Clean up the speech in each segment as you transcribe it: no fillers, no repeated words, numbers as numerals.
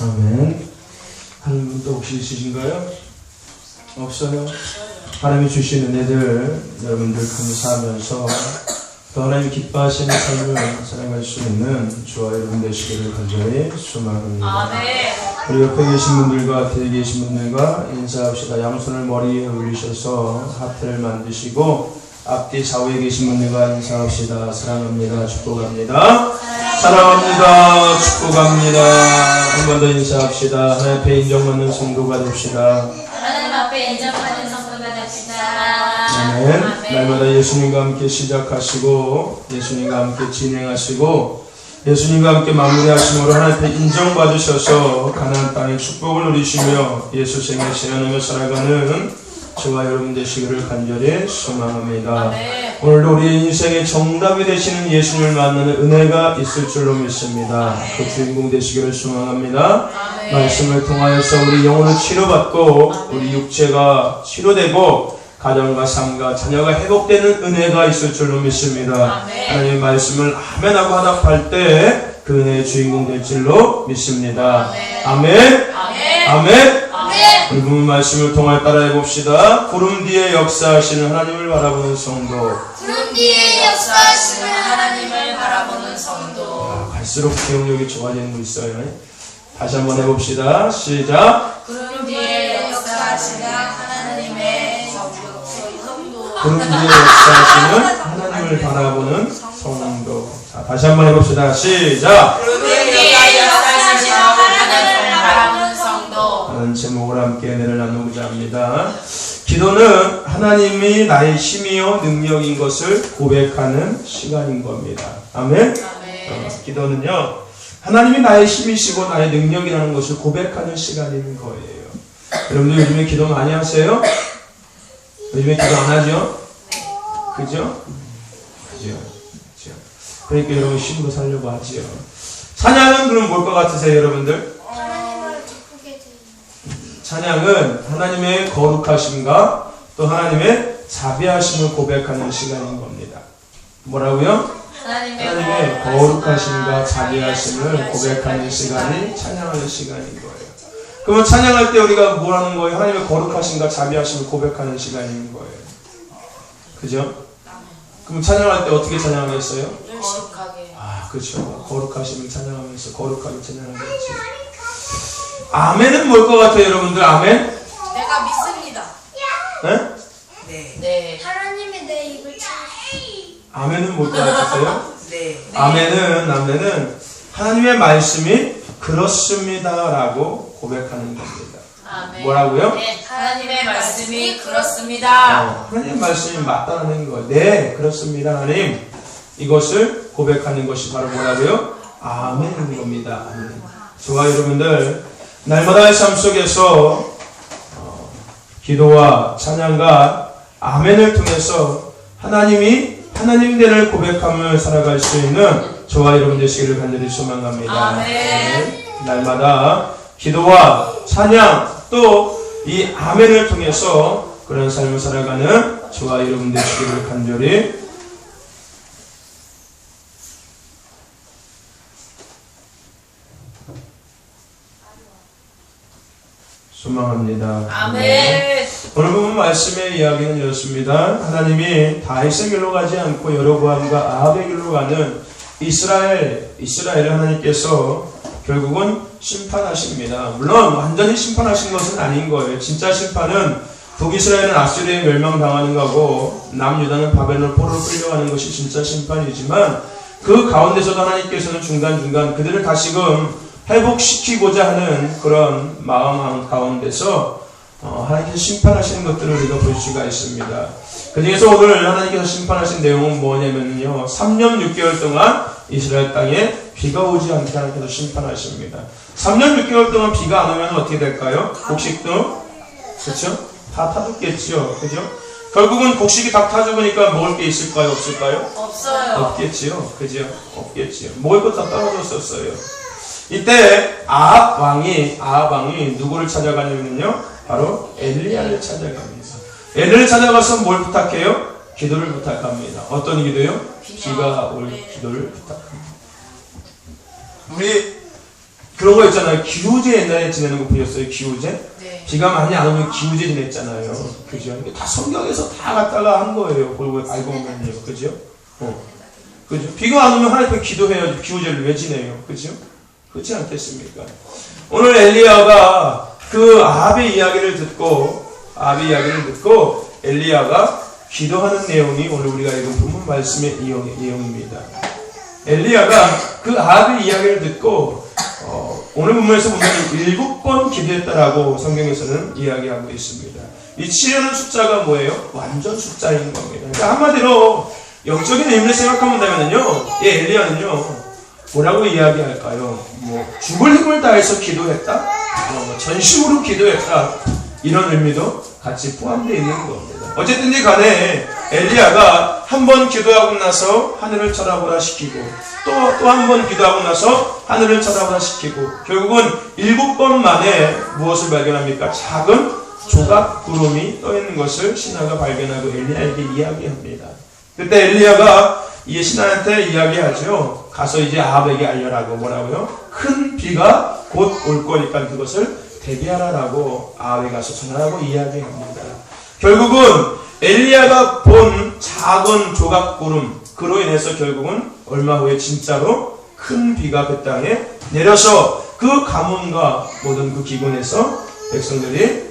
아멘. 하는 분도 혹시 있으신가요? 없어요? 하나님이 주신 은혜들 여러분들 감사하면서 또 하나님 기뻐하시는 삶을 살아갈 수 있는 주와 여러분 되시기를 간절히 소망합니다. 아멘. 우리 옆에 계신 분들과 뒤에 계신 분들과 인사합시다. 양손을 머리에 올리셔서 하트를 만드시고 앞뒤 좌우에 계신 분들과 인사합시다. 사랑합니다. 축복합니다. 사랑합니다. 축복합니다. 한 번 더 인사합시다. 하나님 앞에 인정받는 성도가 됩시다. 하나님 앞에 인정받는 성도가 됩시다. 아멘. 날마다 예수님과 함께 시작하시고 예수님과 함께 진행하시고 예수님과 함께 마무리하심으로 하나님 앞에 인정받으셔서 가나안 땅의 축복을 누리시며 예수 생애 실현하며 살아가는 저와 여러분 되시기를 간절히 소망합니다. 아멘. 오늘도 우리의 인생의 정답이 되시는 예수님을 만나는 은혜가 있을 줄로 믿습니다. 그 주인공 되시기를 소망합니다. 아멘. 말씀을 통하여서 우리 영혼을 치료받고 우리 육체가 치료되고 가정과 삶과 자녀가 회복되는 은혜가 있을 줄로 믿습니다. 아멘. 하나님의 말씀을 아멘하고 화답할 때 그 은혜의 주인공 될 줄로 믿습니다. 아멘. 아멘. 아멘. 아멘. 우리 부분 말씀을 통해 따라해 봅시다. 구름 뒤에 역사하시는 하나님을 바라보는 성도. 구름 뒤에 역사하시는 하나님을 바라보는 성도. 갈수록 기억력이 좋아지는 거 있어요. 다시 한번 해봅시다. 시작. 구름 뒤에 역사하시는 하나님의 성도. 구름 뒤에 역사하시는 하나님을 바라보는 성도. 자, 다시 한번 해봅시다. 시작. 구름 뒤에 역사하시는 하나님을 바라보는 성도. 라는 제목을 함께 은혜를 나누고자 합니다. 기도는 하나님이 나의 힘이요 능력인 것을 고백하는 시간인 겁니다. 아멘. 기도는요 하나님이 나의 힘이시고 나의 능력이라는 것을 고백하는 시간인 거예요. 여러분들 요즘에 기도 많이 하세요? 요즘에 기도 안 하죠? 그죠? 그죠? 그러니까 여러분 힘으로 살려고 하지요. 찬양은 그럼 뭘 것 같으세요 여러분들? 찬양은 하나님의 거룩하심과 또 하나님의 자비하심을 고백하는 시간인 겁니다. 뭐라고요? 하나님의 거룩하심과 자비하심을 고백하는 시간이 찬양하는 시간인 거예요. 그러면 찬양할 때 우리가 뭘 하는 거예요? 하나님의 거룩하심과 자비하심을 고백하는 시간인 거예요. 그죠? 그럼 찬양할 때 어떻게 찬양하겠어요? 거룩하게. 그렇죠. 거룩하심을 찬양하면서 거룩하게 찬양하겠지. 아멘은 뭘 것 같아요, 여러분들? 아멘? 내가 믿습니다. 네? 네. 하나님이 내 입을 차. 아멘은 뭘 것 같으세요? 네. 아멘은 하나님의 말씀이 그렇습니다라고 고백하는 겁니다. 아멘. 뭐라고요? 네. 하나님의 말씀이 그렇습니다. 하나님의 말씀이 맞다는 거예요. 네, 그렇습니다, 하나님. 이것을 고백하는 것이 바로 뭐라고요? 아멘인 겁니다. 아멘. 저와 여러분들 날마다의 삶 속에서 기도와 찬양과 아멘을 통해서 하나님이 하나님 되를 고백하며 살아갈 수 있는 저와 여러분 되시기를 간절히 소망합니다. 아멘. 날마다 기도와 찬양 또 이 아멘을 통해서 그런 삶을 살아가는 저와 여러분 되시기를 간절히 소망합니다. 아멘. 오늘 보면 말씀의 이야기는 이렇습니다. 하나님이 다윗의 길로 가지 않고 여로보암과 아합의 길로 가는 이스라엘을 하나님께서 결국은 심판하십니다. 물론 완전히 심판하신 것은 아닌 거예요. 진짜 심판은 북이스라엘은 아수르에 멸망당하는 거고 남유다는 바벨론 포로로 끌려가는 것이 진짜 심판이지만 그 가운데서도 하나님께서는 중간중간 그들을 다시금 회복시키고자 하는 그런 마음 가운데서 하나님께서 심판하시는 것들을 우리가 볼 수가 있습니다. 그 중에서 오늘 하나님께서 심판하신 내용은 뭐냐면요 3년 6개월 동안 이스라엘 땅에 비가 오지 않게 하나님께서 심판하십니다. 3년 6개월 동안 비가 안 오면 어떻게 될까요? 곡식도 그렇죠? 다 타죽겠죠. 그죠? 결국은 곡식이 다 타죽으니까 먹을 게 있을까요? 없을까요? 없어요. 없겠지요. 그죠? 없겠지요. 먹을 것 다 떨어졌었어요. 이때 아합 왕이 누구를 찾아가냐면요 바로 엘리야를 찾아갑니다. 엘리야를 찾아가서 뭘 부탁해요? 기도를 부탁합니다. 어떤 기도요? 비가 올 기도를 부탁합니다. 우리 그런 거 있잖아요. 기우제 옛날에 지내는 거 보셨어요? 기우제? 네. 비가 많이 안 오면 기우제 지냈잖아요. 그죠? 이게 다 성경에서 다 갖다가 한 거예요. 알고 보면요. 그죠? 그죠? 비가 안 오면 하나님 앞에 기도해야지. 기우제를 왜 지내요? 그죠? 그렇지 않겠습니까? 오늘 엘리야가 그 아합의 이야기를 듣고 엘리야가 기도하는 내용이 오늘 우리가 읽은 본문 말씀의 내용입니다. 엘리야가 그 아합의 이야기를 듣고 오늘 본문에서 보면 7번 기도했다라고 성경에서는 이야기하고 있습니다. 이 7이라는 숫자가 뭐예요? 완전 숫자인 겁니다. 그러니까 한마디로 영적인 의미를 생각하면요, 이 엘리야는요 뭐라고 이야기할까요? 죽을 힘을 다해서 기도했다, 전심으로 기도했다, 이런 의미도 같이 포함되어 있는 겁니다. 어쨌든지 간에 엘리야가 한 번 기도하고 나서 하늘을 쳐다보라 시키고 또 한 번 기도하고 나서 하늘을 쳐다보라 시키고 결국은 7번 만에 무엇을 발견합니까? 작은 조각 구름이 떠 있는 것을 신하가 발견하고 엘리야에게 이야기합니다. 그때 엘리야가 이 신하한테 이야기하죠. 가서 이제 아합에게 알려라고. 뭐라고요? 큰 비가 곧 올 거니까 그것을 대비하라라고 아합에 가서 전하라고 이야기합니다. 결국은 엘리야가 본 작은 조각구름, 그로 인해서 결국은 얼마 후에 진짜로 큰 비가 그 땅에 내려서 그 가뭄과 모든 그 기근에서 백성들이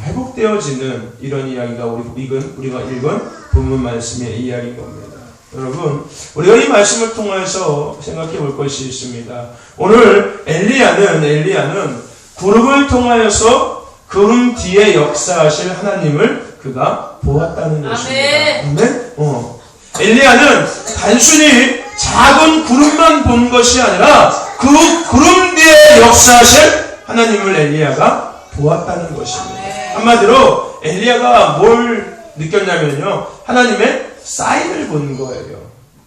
회복되어지는 이런 이야기가 우리가 읽은 본문 말씀의 이야기인 겁니다. 여러분, 우리가 이 말씀을 통해서 생각해 볼 것이 있습니다. 오늘 엘리야는 구름을 통하여서 구름 뒤에 역사하실 하나님을 그가 보았다는 것입니다. 아멘. 엘리야는 단순히 작은 구름만 본 것이 아니라 그 구름 뒤에 역사하실 하나님을 엘리야가 보았다는 것입니다. 한마디로 엘리야가 뭘 느꼈냐면요, 하나님의 사인을 본 거예요.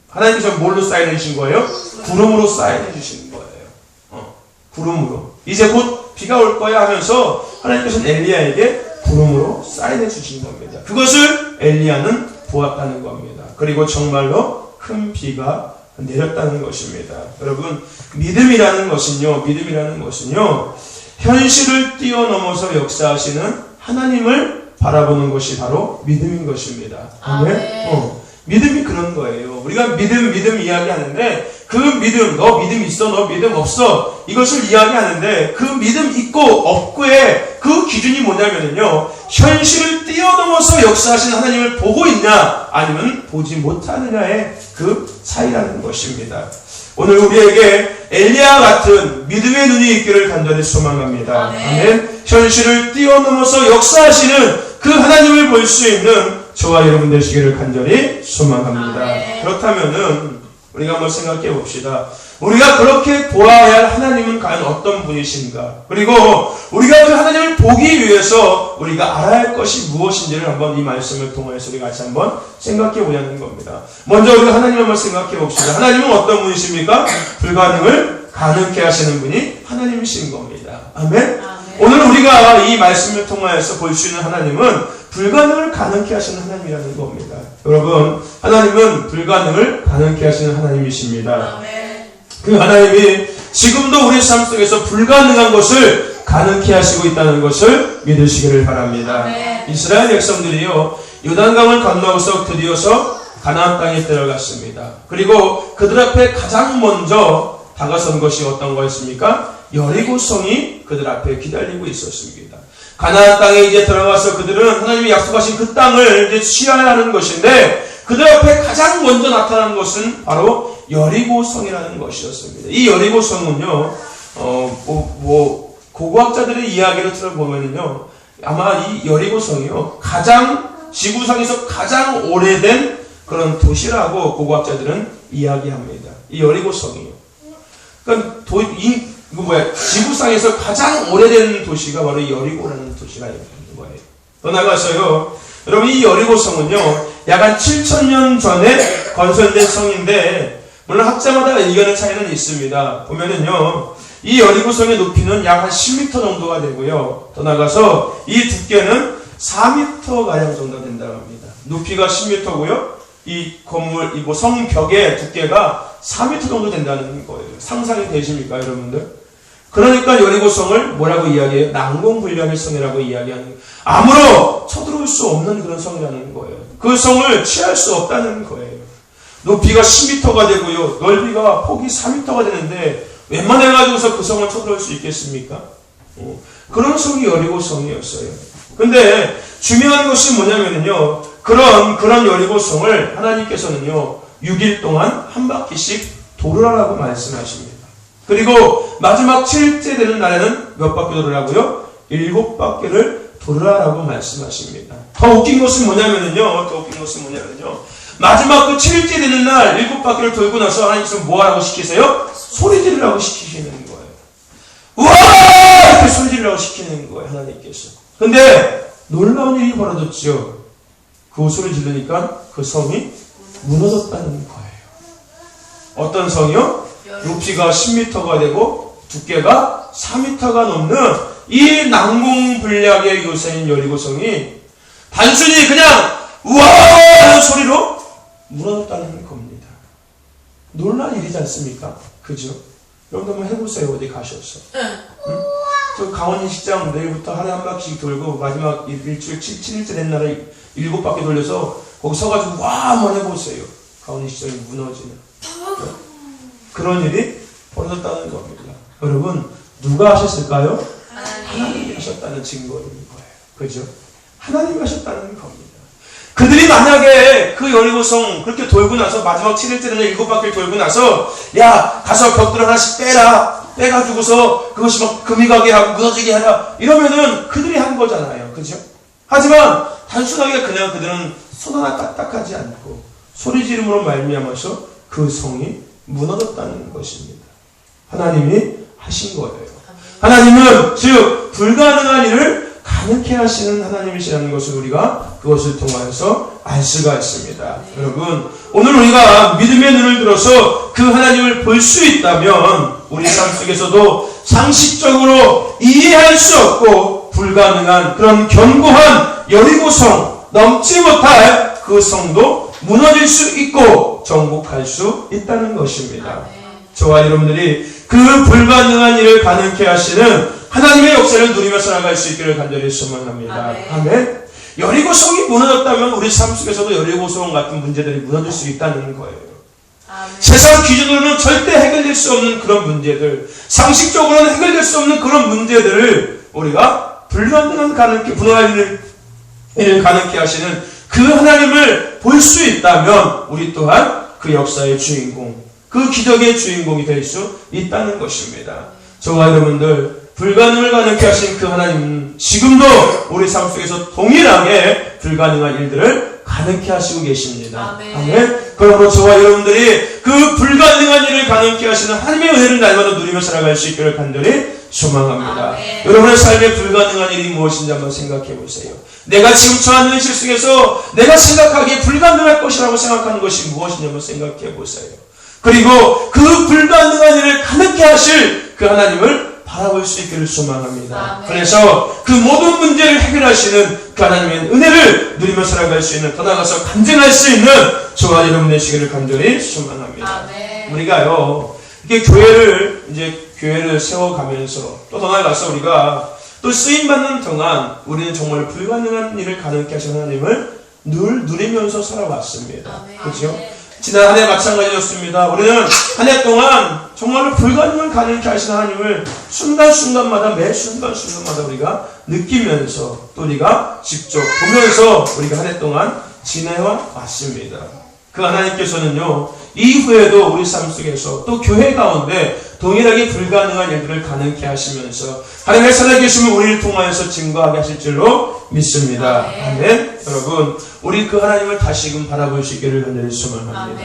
하나님께서 뭘로 사인해 주신 거예요? 구름으로 사인해 주신 거예요. 구름으로. 이제 곧 비가 올 거야 하면서 하나님께서는 엘리야에게 구름으로 사인해 주신 겁니다. 그것을 엘리야는 보았다는 겁니다. 그리고 정말로 큰 비가 내렸다는 것입니다. 여러분, 믿음이라는 것은요, 현실을 뛰어넘어서 역사하시는 하나님을 바라보는 것이 바로 믿음인 것입니다. 아멘. 믿음이 그런 거예요. 우리가 믿음 이야기하는데 그 믿음, 너 믿음 있어, 너 믿음 없어, 이것을 이야기하는데 그 믿음 있고 없고의 그 기준이 뭐냐면요, 현실을 뛰어넘어서 역사하신 하나님을 보고 있냐 아니면 보지 못하느냐의 그 차이라는 것입니다. 오늘 우리에게 엘리야 같은 믿음의 눈이 있기를 간절히 소망합니다. 아멘. 현실을 뛰어넘어서 역사하시는 그 하나님을 볼 수 있는 저와 여러분 되시기를 간절히 소망합니다. 아멘. 그렇다면은 우리가 한번 생각해 봅시다. 우리가 그렇게 보아야 할 하나님은 과연 어떤 분이신가? 그리고 우리가 그 하나님을 보기 위해서 우리가 알아야 할 것이 무엇인지를 한번 이 말씀을 통해서 우리 같이 한번 생각해 보자는 겁니다. 먼저 우리가 하나님 한번 생각해 봅시다. 하나님은 어떤 분이십니까? 불가능을 가능케 하시는 분이 하나님이신 겁니다. 아멘? 오늘 우리가 이 말씀을 통해서 볼 수 있는 하나님은 불가능을 가능케 하시는 하나님이라는 겁니다. 여러분, 하나님은 불가능을 가능케 하시는 하나님이십니다. 그 하나님이 지금도 우리 삶 속에서 불가능한 것을 가능케 하시고 있다는 것을 믿으시기를 바랍니다. 이스라엘 백성들이요, 요단강을 건너서 드디어서 가나안 땅에 들어갔습니다. 그리고 그들 앞에 가장 먼저 다가선 것이 어떤 거였습니까? 여리고성이 그들 앞에 기다리고 있었습니다. 가나안 땅에 이제 들어가서 그들은 하나님이 약속하신 그 땅을 이제 취해야 하는 것인데, 그들 앞에 가장 먼저 나타난 것은 바로 여리고성이라는 것이었습니다. 이 여리고성은요, 고고학자들의 이야기를 들어보면요, 아마 이 여리고성이요, 지구상에서 가장 오래된 그런 도시라고 고고학자들은 이야기합니다. 이 여리고성이요. 그러니까 지구상에서 가장 오래된 도시가 바로 이 여리고라는 도시가 있는 거예요. 더 나아가서요, 여러분, 이 여리고성은요, 약 한 7,000년 전에 건설된 성인데, 물론 학자마다 의견의 차이는 있습니다. 보면은요, 이 여리고성의 높이는 약 한 10m 정도가 되고요, 더 나아가서 이 두께는 4m가량 정도 된다고 합니다. 높이가 10m고요, 이 건물, 성벽의 두께가 4m 정도 된다는 거예요. 상상이 되십니까, 여러분들? 그러니까 여리고성을 뭐라고 이야기해요? 난공불락의 성이라고 이야기하는 거예요. 아무로 쳐들어올 수 없는 그런 성이라는 거예요. 그 성을 취할 수 없다는 거예요. 높이가 10m가 되고요. 넓이가 폭이 4m가 되는데 웬만해가지고서 그 성을 쳐들어올 수 있겠습니까? 그런 성이 여리고성이었어요. 근데 중요한 것이 뭐냐면요. 그런 여리고성을 하나님께서는요. 6일 동안 한 바퀴씩 돌으라고 말씀하십니다. 그리고 마지막 7일째 되는 날에는 몇 바퀴 돌으라고요? 7바퀴를 돌으라고 말씀하십니다. 더 웃긴 것은 뭐냐면요. 마지막 그 7일째 되는 날 7바퀴를 돌고 나서 하나님께서 뭐 하라고 시키세요? 소리 지르라고 시키시는 거예요. 우와! 이렇게 소리 지르라고 시키는 거예요. 하나님께서. 근데 놀라운 일이 벌어졌죠. 그 소리 지르니까 그 성이 무너졌다는 거예요. 어떤 성이요? 높이가 10m가 되고 두께가 4m가 넘는 이 난공불락의 요새인 여리고성이 단순히 그냥 우와 하는 소리로 무너졌다는 겁니다. 놀라운 일이지 않습니까? 그죠? 여러분 한번 해보세요. 어디 가셔서. 응? 저 강원리 식장 내일부터 하루에 한 바퀴씩 돌고 마지막 일주일 7일째 된 날에 7바퀴 돌려서 거기 서가지고 와 한번 해보세요. 강원리 식장이 무너지는 그런 일이 벌어졌다는 겁니다. 여러분 누가 하셨을까요? 하나님이 하셨다는 증거인 거예요. 그죠? 하나님이 하셨다는 겁니다. 그들이 만약에 그 여리고성 그렇게 돌고 나서 마지막 7일째는 7바퀴를 돌고 나서 야 가서 벽돌 하나씩 빼가지고서 그것이 막 금이 가게 하고 무너지게 하라 이러면은 그들이 한 거잖아요. 그죠? 하지만 단순하게 그냥 그들은 손 하나 까딱하지 않고 소리 지름으로 말미암아서 그 성이 무너졌다는 것입니다. 하나님이 하신 거예요. 하나님은 즉 불가능한 일을 가능케 하시는 하나님이시라는 것을 우리가 그것을 통하여서 알 수가 있습니다. 여러분 오늘 우리가 믿음의 눈을 들어서 그 하나님을 볼 수 있다면 우리 삶 속에서도 상식적으로 이해할 수 없고 불가능한 그런 견고한 여리고성 넘지 못할 그 성도 무너질 수 있고 정복할 수 있다는 것입니다. 저와 여러분들이 그 불가능한 일을 가능케 하시는 하나님의 역사를 누리며 살아갈 수 있기를 간절히 소망합니다. 아멘. 여리고성이 무너졌다면 우리 삶 속에서도 여리고성 같은 문제들이 무너질 수 있다는 거예요. 세상 기준으로는 절대 해결될 수 없는 그런 문제들, 상식적으로는 해결될 수 없는 그런 문제들을 우리가 불가능한 분할 일을 가능케 하시는 그 하나님을 볼 수 있다면 우리 또한 그 역사의 주인공, 그 기적의 주인공이 될 수 있다는 것입니다. 저와 여러분들 불가능을 가능케 하신 그 하나님은 지금도 우리 삶 속에서 동일하게 불가능한 일들을 가능케 하시고 계십니다. 아멘. 그러므로 저와 여러분들이 그 불가능한 일을 가능케 하시는 하나님의 은혜를 날마다 누리며 살아갈 수 있기를 간절히 소망합니다. 아멘. 여러분의 삶에 불가능한 일이 무엇인지 한번 생각해 보세요. 내가 지금 처한 현실 속에서 내가 생각하기에 불가능할 것이라고 생각하는 것이 무엇인지 한번 생각해 보세요. 그리고 그 불가능한 일을 가능케 하실 그 하나님을 바라볼 수 있기를 소망합니다. 그래서 그 모든 문제를 해결하시는 그 하나님의 은혜를 누리며 살아갈 수 있는, 더 나아가서 간증할 수 있는 저와 여러분 되시기를 간절히 소망합니다. 우리가요, 이렇게 교회를 세워가면서 또 더 나아가서 우리가 또 쓰임받는 동안 우리는 정말 불가능한 일을 가능케 하신 하나님을 늘 누리면서 살아왔습니다. 그렇죠? 지난 한 해 마찬가지였습니다. 우리는 한 해 동안 정말로 불가능을 가능케 하신 하나님을 순간순간마다 매 순간순간마다 우리가 느끼면서 또 우리가 직접 보면서 우리가 한 해 동안 지내와 왔습니다. 그 하나님께서는요, 이후에도 우리 삶 속에서 또 교회 가운데 동일하게 불가능한 일들을 가능케 하시면서 하나님의 살아계심을 우리를 통하여서 증거하게 하실 줄로 믿습니다. 아멘. 여러분, 우리 그 하나님을 다시금 바라볼 수 있기를 간절히 소망합니다.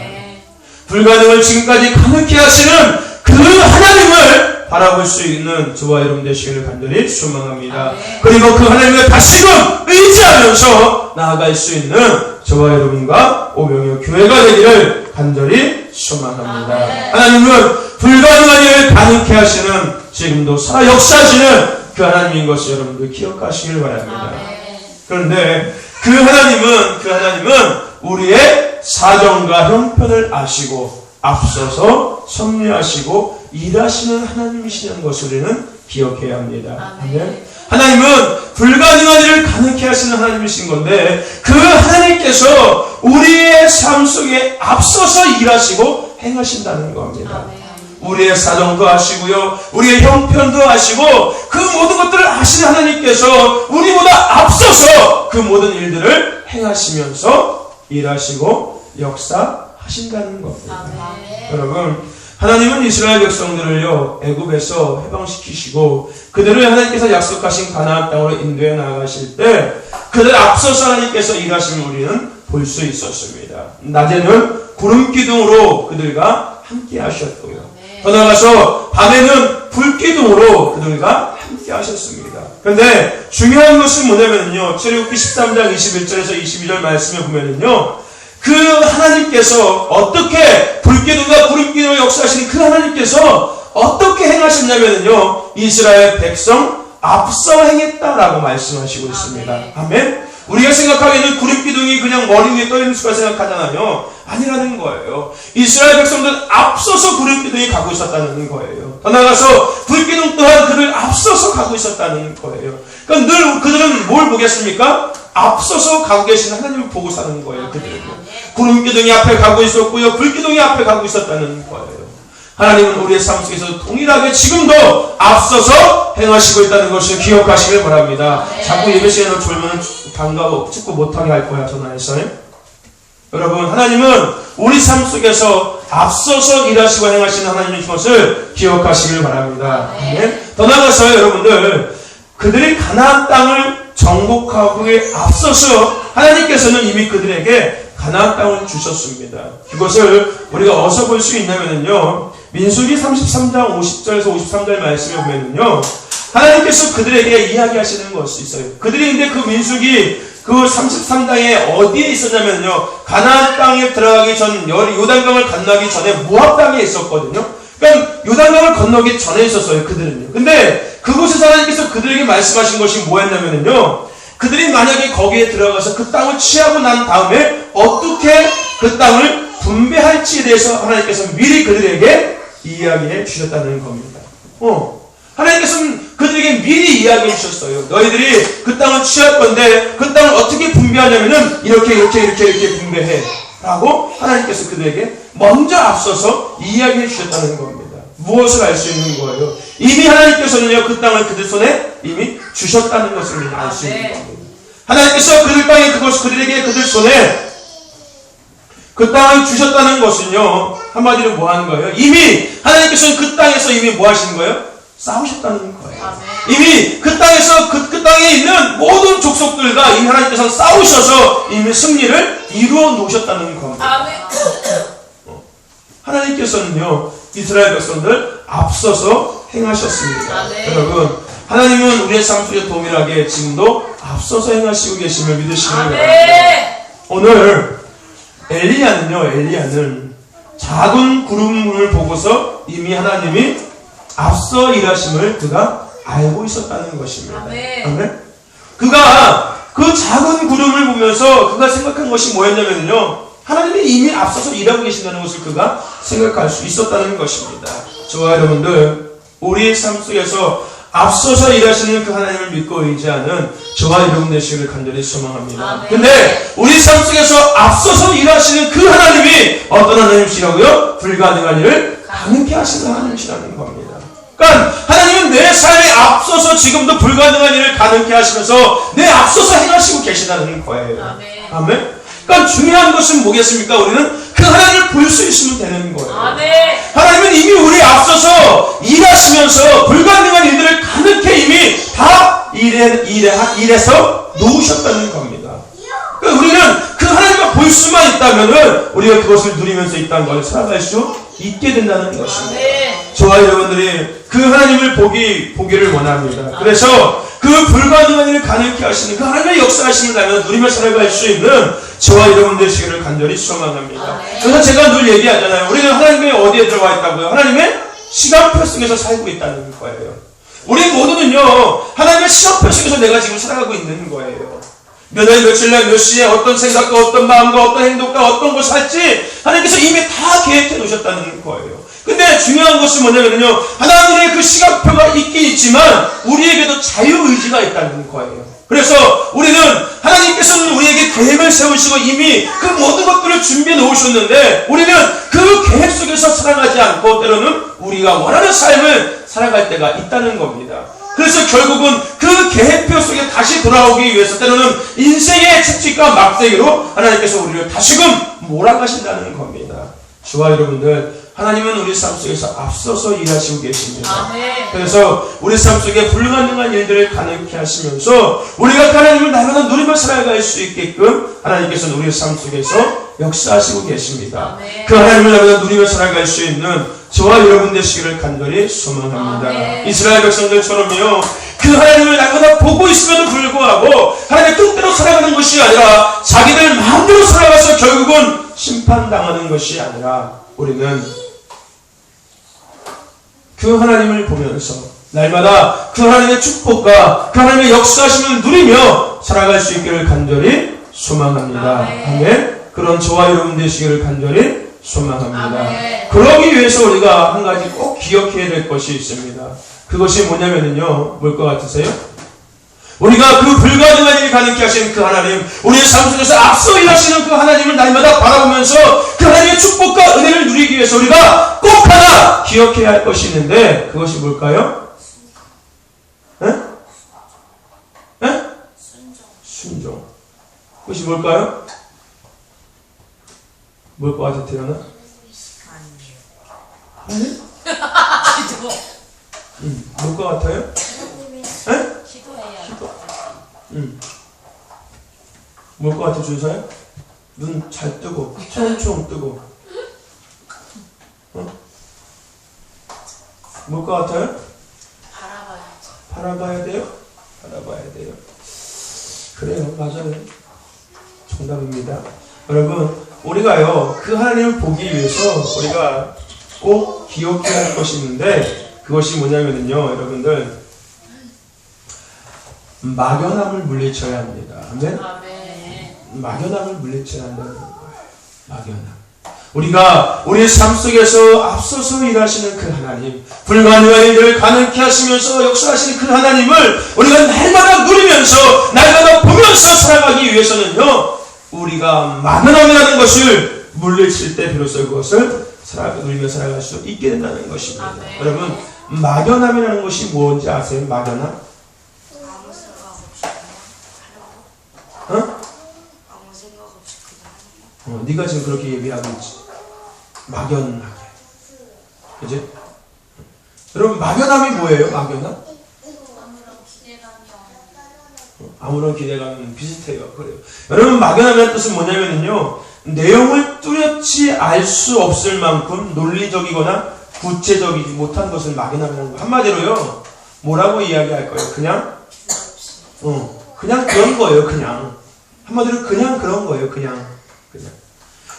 불가능을 지금까지 가능케 하시는 그 하나님을 바라볼 수 있는 저와 여러분 되시기를 간절히 소망합니다. 그리고 그 하나님을 다시금 의지하면서 나아갈 수 있는 저와 여러분과 오병이어 교회가 되기를 간절히 소망합니다. 하나님은 불가능한 일을 가능케 하시는, 지금도 살아 역사하시는 그 하나님인 것을 여러분들 기억하시길 바랍니다. 그런데 그 하나님은 우리의 사정과 형편을 아시고 앞서서 섭리하시고 일하시는 하나님이시라는 것을 우리는 기억해야 합니다. 아멘. 하나님은 불가능한 일을 가능케 하시는 하나님이신 건데 그 하나님께서 우리의 삶 속에 앞서서 일하시고 행하신다는 겁니다. 아멘. 우리의 사정도 아시고요, 우리의 형편도 아시고 그 모든 것들을 아시는 하나님께서 우리보다 앞서서 그 모든 일들을 행하시면서 일하시고 역사하신다는 겁니다. 아멘. 여러분, 하나님은 이스라엘 백성들을요 애굽에서 해방시키시고 그들을 하나님께서 약속하신 가나안 땅으로 인도해 나가실 때 그들 앞서서 하나님께서 일하심을 우리는 볼 수 있었습니다. 낮에는 구름 기둥으로 그들과 함께 하셨고요, 더 나아가서 밤에는 불 기둥으로 그들과 함께 하셨습니다. 그런데 중요한 것은 뭐냐면요, 출애굽기 13장 21절에서 22절 말씀에 보면은요, 그 하나님께서 어떻게 불기둥과 구름기둥을 역사하시는 그 하나님께서 어떻게 행하셨냐면요, 이스라엘 백성 앞서 행했다라고 말씀하시고 있습니다. 아멘. 우리가 생각하기에는 구름기둥이 그냥 머리 위에 떠있는 수가 생각하잖아요. 아니라는 거예요. 이스라엘 백성들 앞서서 구름기둥이 가고 있었다는 거예요. 더 나아가서 불기둥 또한 그들 앞서서 가고 있었다는 거예요. 그러니까 늘 그들은 뭘 보겠습니까? 앞서서 가고 계신 하나님을 보고 사는 거예요. 그들은요. 구름기둥이 앞에 가고 있었고요, 불기둥이 앞에 가고 있었다는 거예요. 하나님은 우리의 삶 속에서 동일하게 지금도 앞서서 행하시고 있다는 것을 기억하시길 바랍니다. 자꾸 예배 시간을 졸면 방과후 축구 못하게 할 거야, 전화해서. 여러분, 하나님은 우리 삶 속에서 앞서서 일하시고 행하시는 하나님인 것을 기억하시길 바랍니다. 더 나아가서 여러분들, 그들이 가나안 땅을 정복하기에 앞서서 하나님께서는 이미 그들에게 가나안 땅을 주셨습니다. 그것을 우리가 어디서 볼 수 있냐면요, 민수기 33장 50절에서 53절 말씀에 보면요, 하나님께서 그들에게 이야기하시는 것이 있어요. 그들이 근데 그 민수기 그 33장에 어디에 있었냐면요, 가나안 땅에 들어가기 전 요단강을 건너기 전에 모압 땅에 있었거든요. 그러니까 요단강을 건너기 전에 있었어요, 그들은요. 근데 그곳에서 하나님께서 그들에게 말씀하신 것이 뭐였냐면요, 그들이 만약에 거기에 들어가서 그 땅을 취하고 난 다음에 어떻게 그 땅을 분배할지에 대해서 하나님께서 미리 그들에게 이야기해 주셨다는 겁니다. 하나님께서는 그들에게 미리 이야기해 주셨어요. 너희들이 그 땅을 취할 건데 그 땅을 어떻게 분배하냐면은 이렇게 분배해 라고 하나님께서 그들에게 먼저 앞서서 이야기해 주셨다는 겁니다. 무엇을 알 수 있는 거예요? 이미 하나님께서는요, 그 땅을 그들 손에 이미 주셨다는 것을 알 수 있는 겁니다. 하나님께서 그들 땅에 그들에게 그들 손에 그 땅을 주셨다는 것은요, 한마디로 뭐 하는 거예요? 이미 하나님께서는 그 땅에서 이미 뭐 하시는 거예요? 싸우셨다는 거예요. 이미 그 땅에서 그 땅에 있는 모든 족속들과 이미 하나님께서 싸우셔서 이미 승리를 이루어 놓으셨다는 겁니다. 아멘. 하나님께서는요, 이스라엘 백성들 앞서서 행하셨습니다. 아멘. 여러분, 하나님은 우리의 삶 속에 동일하게 지금도 앞서서 행하시고 계심을 믿으시길 바랍니다. 아멘. 오늘 엘리야는 작은 구름을 보고서 이미 하나님이 앞서 일하심을 그가 알고 있었다는 것입니다. 아멘. 그가 그 작은 구름을 보면서 그가 생각한 것이 뭐였냐면요, 하나님이 이미 앞서서 일하고 계신다는 것을 그가 생각할 수 있었다는 것입니다. 저와 여러분들, 우리의 삶 속에서 앞서서 일하시는 그 하나님을 믿고 의지하는 저와 여러분 되시기를 간절히 소망합니다. 근데 우리 삶 속에서 앞서서 일하시는 그 하나님이 어떤 하나님이시라고요? 불가능한 일을 가능케 하시는 하나님이시라는 겁니다. 그러니까 하나님은 내 삶에 앞서서 지금도 불가능한 일을 가능케 하시면서 내 앞서서 행하시고 계시다는 거예요. 아멘. 그러니까 중요한 것은 뭐겠습니까? 우리는 그 하나님을 볼 수 있으면 되는 거예요. 아멘. 하나님은 이미 우리 앞서서 일하시면서 불가능한 일들을 가능케 이미 다 일해서 놓으셨다는 겁니다. 그러니까 우리는 그 하나님을 볼 수만 있다면은 우리가 그것을 누리면서 있다는 것을 살아갈 수 있게 된다는 것입니다. 아멘. 저와 여러분들이 그 하나님을 보기를 원합니다. 그래서 그 불가능한 일을 가능케 하시는 그 하나님의 역사하심을 나면 누리며 살아갈 수 있는 저와 여러분 되시기를 간절히 소망합니다. 그래서 제가 늘 얘기하잖아요. 우리는 하나님의 어디에 들어가 있다고요? 하나님의 시간표 속에서 살고 있다는 거예요. 우리 모두는요, 하나님의 시간표 속에서 내가 지금 살아가고 있는 거예요. 몇 월 며칠 날 몇 시에 어떤 생각과 어떤 마음과 어떤 행동과 어떤 것을 할지 하나님께서 이미 다 계획해 놓으셨다는 거예요. 근데 중요한 것은 뭐냐면요, 하나님의 그 시간표가 있긴 있지만 우리에게도 자유의지가 있다는 거예요. 그래서 우리는 하나님께서는 우리에게 계획을 세우시고 이미 그 모든 것들을 준비해 놓으셨는데 우리는 그 계획 속에서 살아가지 않고 때로는 우리가 원하는 삶을 살아갈 때가 있다는 겁니다. 그래서 결국은 그 계획표 속에 다시 돌아오기 위해서 때로는 인생의 채찍과 막대기로 하나님께서 우리를 다시금 몰아가신다는 겁니다. 저와 여러분들, 하나님은 우리 삶 속에서 앞서서 일하시고 계십니다. 아멘. 그래서 우리 삶 속에 불가능한 일들을 가능케 하시면서 우리가 하나님을 날마다 누리며 살아갈 수 있게끔 하나님께서는 우리 삶 속에서 역사하시고 계십니다. 아멘. 그 하나님을 날마다 누리며 살아갈 수 있는 저와 여러분 되시기를 간절히 소망합니다. 아멘. 이스라엘 백성들처럼요, 그 하나님을 날마다 보고 있음에도 불구하고 하나님의 뜻대로 살아가는 것이 아니라 자기들 마음대로 살아가서 결국은 심판당하는 것이 아니라 우리는 그 하나님을 보면서 날마다 그 하나님의 축복과 그 하나님의 역사하심을 누리며 살아갈 수 있기를 간절히 소망합니다. 아멘. 그런 저와 여러분 되시기를 간절히 소망합니다. 아멘. 그러기 위해서 우리가 한 가지 꼭 기억해야 될 것이 있습니다. 그것이 뭐냐면요, 뭘 것 같으세요? 우리가 그 불가능한 일을 가능케 하시는 그 하나님, 우리의 삶 속에서 앞서 일하시는 그 하나님을 날마다 바라보면서 그 하나님의 축복과 은혜를 누리기 위해서 우리가 꼭 하나 기억해야 할 것이 있는데 그것이 뭘까요? 에? 에? 순종. 그것이 뭘까요? 뭘 것 같아, 태연아? 아니? 뭘 것 같아요? 에? 뭘 것 같아, 준서야? 눈 잘 뜨고, 총총 뜨고. 뭘 것 같아요? 바라봐야 돼요? 바라봐야 돼요. 그래요, 맞아요. 정답입니다. 여러분, 우리가요, 그 하나님을 보기 위해서 우리가 꼭 기억해야 할 것이 있는데 그것이 뭐냐면요, 여러분들, 막연함을 물리쳐야 합니다. 아멘? 막연함을 물리쳐야 한다는 거예요. 막연함. 우리가 우리의 삶 속에서 앞서서 일하시는 그 하나님, 불가능한 일들을 가능케 하시면서 역사하시는 그 하나님을 우리가 날마다 누리면서 날마다 보면서 살아가기 위해서는요, 우리가 막연함이라는 것을 물리칠 때 비로소 그것을 누리며 살아갈 수 있게 된다는 것입니다. 아멘. 여러분, 막연함이라는 것이 뭔지 아세요? 막연함? 아무 생각 없이 그냥 어? 아무 생각 없이 그냥 하는 거. 네가 지금 그렇게 얘기하고 있지. 막연하게. 그지? 여러분, 막연함이 뭐예요? 막연함? 아무런 기대감은 비슷해요. 그래요. 여러분, 막연함의 뜻은 뭐냐면요, 내용을 뚜렷이 알 수 없을 만큼 논리적이거나 구체적이지 못한 것을 막연함이라는 거예요. 한마디로요, 뭐라고 이야기할 거예요? 그냥? 그냥 그런 거예요, 그냥. 한마디로 그냥 그런 거예요, 그냥.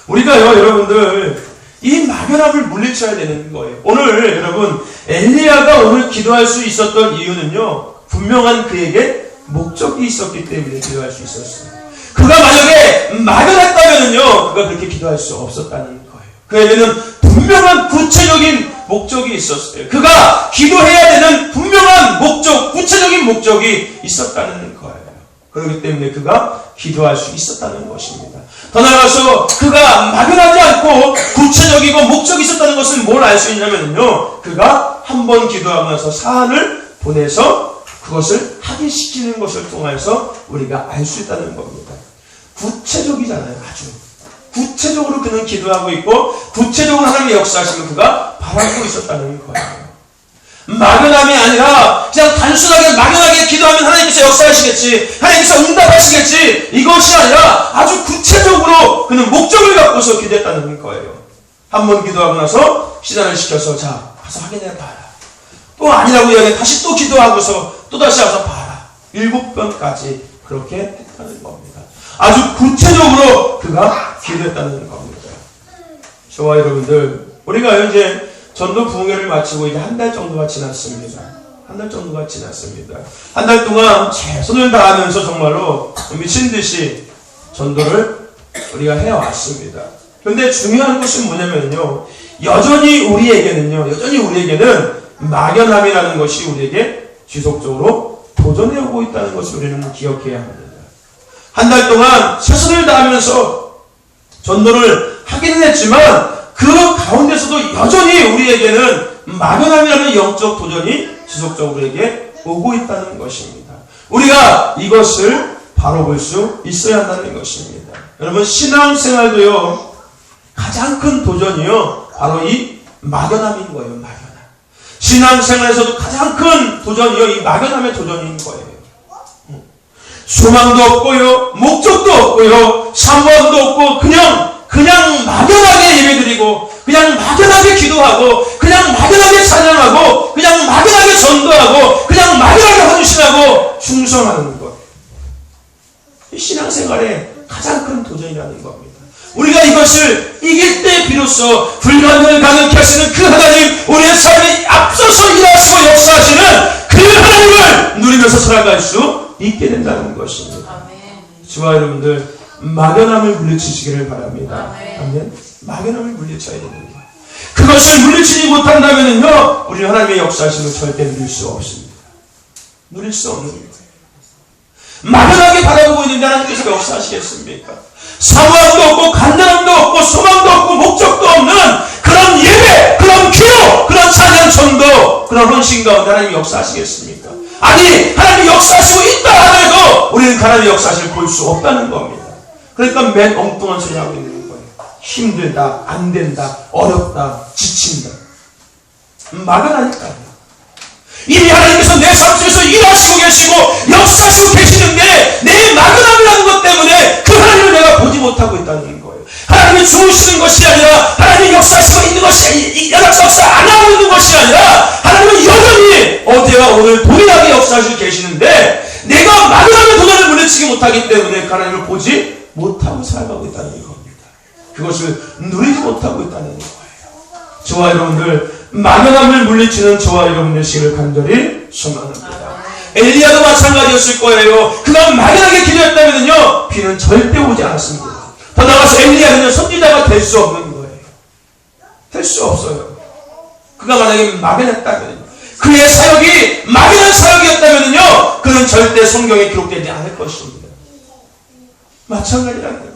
우리가요, 여러분들, 이 막연함을 물리쳐야 되는 거예요. 오늘, 여러분, 엘리야가 오늘 기도할 수 있었던 이유는요, 분명한 그에게 목적이 있었기 때문에 기도할 수 있었어요. 그가 만약에 막연했다면요, 그가 그렇게 기도할 수 없었다는 거예요. 그에게는 분명한 구체적인 목적이 있었어요. 그가 기도해야 되는 분명한 목적, 구체적인 목적이 있었다는 거예요. 그렇기 때문에 그가 기도할 수 있었다는 것입니다. 더 나아가서 그가 막연하지 않고 구체적이고 목적이 있었다는 것은 뭘 알 수 있냐면요, 그가 한 번 기도하고 나서 사안을 보내서 그것을 확인시키는 것을 통해서 우리가 알 수 있다는 겁니다. 구체적이잖아요. 아주 구체적으로 그는 기도하고 있고 구체적으로 하나님의 역사하시면 그가 바라고 있었다는 거예요. 막연함이 아니라 그냥 단순하게 막연하게 기도하면 하나님께서 역사하시겠지, 하나님께서 응답하시겠지, 이것이 아니라 아주 구체적으로 그는 목적을 갖고서 기도했다는 거예요. 한 번 기도하고 나서 시단을 시켜서 자 가서 확인해 봐라. 또 아니라고 이야기해 다시 또 기도하고서 또 다시 와서 봐라. 7번까지 그렇게 했다는 겁니다. 아주 구체적으로 그가 기도했다는 겁니다. 저와 여러분들, 우리가 이제 전도 부흥회를 마치고 이제 한 달 정도가 지났습니다. 한 달 정도가 지났습니다. 한 달 동안 최선을 다하면서 정말로 미친 듯이 전도를 우리가 해왔습니다. 그런데 중요한 것은 뭐냐면요, 여전히 우리에게는 막연함이라는 것이 우리에게 지속적으로 도전해 오고 있다는 것을 우리는 기억해야 합니다. 한 달 동안 최선을 다하면서 전도를 하기는 했지만 그 가운데서도 여전히 우리에게는 막연함이라는 영적 도전이 지속적으로 우리에게 오고 있다는 것입니다. 우리가 이것을 바로 볼 수 있어야 한다는 것입니다. 여러분, 신앙생활도요, 가장 큰 도전이요, 바로 이 막연함인 거예요. 막연함. 신앙생활에서도 가장 큰 도전이요, 이 막연함의 도전인 거예요. 소망도 없고요, 목적도 없고요, 사모함도 없고, 그냥 막연하게 예배드리고, 그냥 막연하게 기도하고, 그냥 막연하게 찬양하고, 그냥 막연하게 전도하고, 그냥 막연하게 헌신하고 충성하는 것. 이 신앙생활의 가장 큰 도전이라는 겁니다. 우리가 이것을 이길 때 비로소 불가능을 가능케 하시는 그 하나님, 우리의 삶에 앞서서 일하시고 역사하시는 그 하나님을 누리면서 살아갈 수 있게 된다는 것입니다. 아멘. 저와 여러분들, 막연함을 물리치시기를 바랍니다. 아멘. 아멘. 막연함을 물리쳐야 되는 거예요. 그것을 물리치지 못한다면요, 우리 하나님의 역사하심을 절대 누릴 수 없습니다. 누릴 수 없는 거예요. 막연하게 바라보고 있는데 하나님께서 역사하시겠습니까? 사모함도 없고 간절함도 없고 소망도 없고 목적도 없는 그런 예배, 그런 기도, 그런 찬양, 전도, 그런 헌신 가운데 하나님이 역사하시겠습니까? 아니, 하나님이 역사하시고 있다 하더라도 우리는 하나님의 역사하심을 볼 수 없다는 겁니다. 그러니까 맨 엉뚱한 소리 하고 있는 거예요. 힘들다, 안 된다, 어렵다, 지친다. 막연하니까요. 이미 하나님께서 내 삶 속에서 일하시고 계시고 역사하시고 계시는데 내 막연함이라는 것 때문에 그 하나님을 내가 보지 못하고 있다는 거예요. 하나님이 주무시는 것이 아니라, 하나님이 역사하시고 있는 것이, 역사 안 하고 있는 것이 아니라, 하나님은 여전히 어제와 오늘 동일하게 역사하시고 계시는데 내가 막연함의 도전을 물리치지 못하기 때문에 그 하나님을 보지 못하고 살아가고 있다는 겁니다. 그것을 누리지 못하고 있다는 거예요. 저와 여러분들, 막연함을 물리치는 저와 여러분들 되시기를 간절히 소망합니다. 엘리야도 마찬가지였을 거예요. 그가 막연하게 기도했다면요, 비는 절대 오지 않았습니다. 더 나아가서 엘리야는 선지자가 될 수 없는 거예요. 될 수 없어요. 그가 만약에 막연했다면, 그의 사역이 막연한 사역이었다면요, 그는 절대 성경에 기록되지 않을 것입니다. 마찬가지라는 거예요.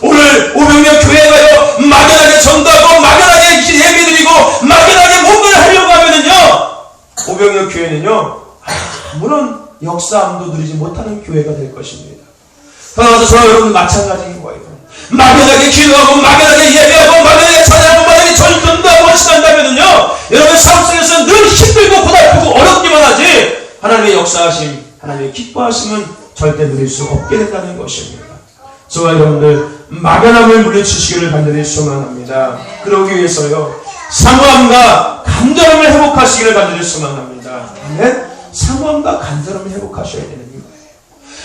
오늘 500명 교회가요, 막연하게 전도하고 막연하게 예배드리고 막연하게 뭔가를 하려고 하면은요, 500명 교회는요, 아무런 역사함도 누리지 못하는 교회가 될 것입니다. 더 나아가서 저와 여러분 마찬가지인 거예요. 막연하게 기도하고 막연하게 예배하고 막연하게 찬양하고 막연하게 전도하고 헌신한다면은요, 여러분 삶 속에서 늘 힘들고 고달프고 어렵기만 하지 하나님의 역사하심, 하나님의 기뻐하심은 절대 누릴 수 없게 된다는 것입니다. 저와 여러분들, 막연함을 물리치시기를 간절히 소망합니다. 그러기 위해서요, 사모함과 간절함을 회복하시기를 간절히 소망합니다. 아멘. 사모함과 간절함을 회복하셔야 되는 거예요.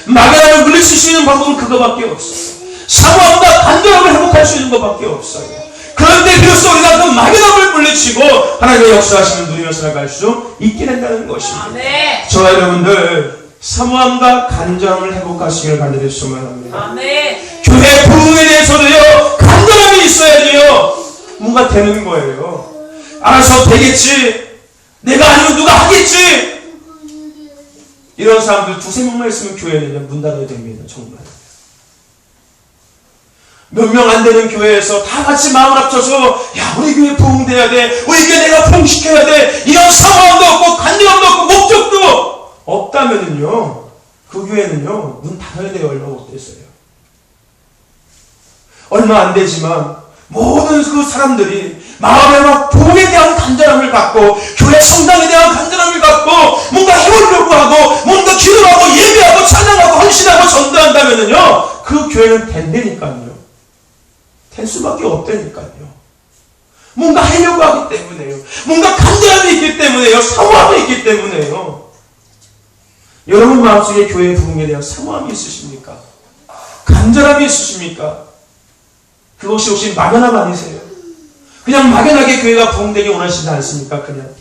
막연함을 물리칠 수 있는 방법은 그거밖에 없어요. 사모함과 간절함을 회복할 수 있는 것밖에 없어요. 그런데 비로소 우리가 그 막연함을 물리치고 하나님의 역사하심을 누리며 살아갈 수 있게 된다는 것입니다. 아멘. 저와 여러분들, 사모함과 간절함을 회복하시기를 간절히 소망합니다. 아멘. 교회 부흥에 대해서도요, 간절함이 있어야 돼요. 뭔가 되는 거예요. 알아서 되겠지, 내가 아니면 누가 하겠지, 이런 사람들 두세 명만 있으면 교회는 문 닫아야 됩니다. 정말. 몇 명 안 되는 교회에서 다 같이 마음을 합쳐서, 야, 우리 교회 부흥돼야 돼, 우리 교회 내가 부흥시켜야 돼, 이런 사모함도 없고 간절함도 없고 목적도 없다면은요, 그 교회는요, 문 닫아야 돼요. 얼마 못 됐어요. 얼마 안 되지만 모든 그 사람들이 마음에 막 부흥에 대한 간절함을 갖고, 교회 성당에 대한 간절함을 갖고 뭔가 해보려고 하고 뭔가 기도하고 예배하고 찬양하고 헌신하고 전도한다면은요, 그 교회는 된다니까요. 될 수밖에 없다니까요. 뭔가 하려고 하기 때문에요. 뭔가 간절함이 있기 때문에요. 사모함이 있기 때문에요. 여러분 마음속에 교회 부흥에 대한 사모함이 있으십니까? 간절함이 있으십니까? 그것이 혹시 막연함 아니세요? 그냥 막연하게 교회가 부흥되기 원하시지 않습니까? 그냥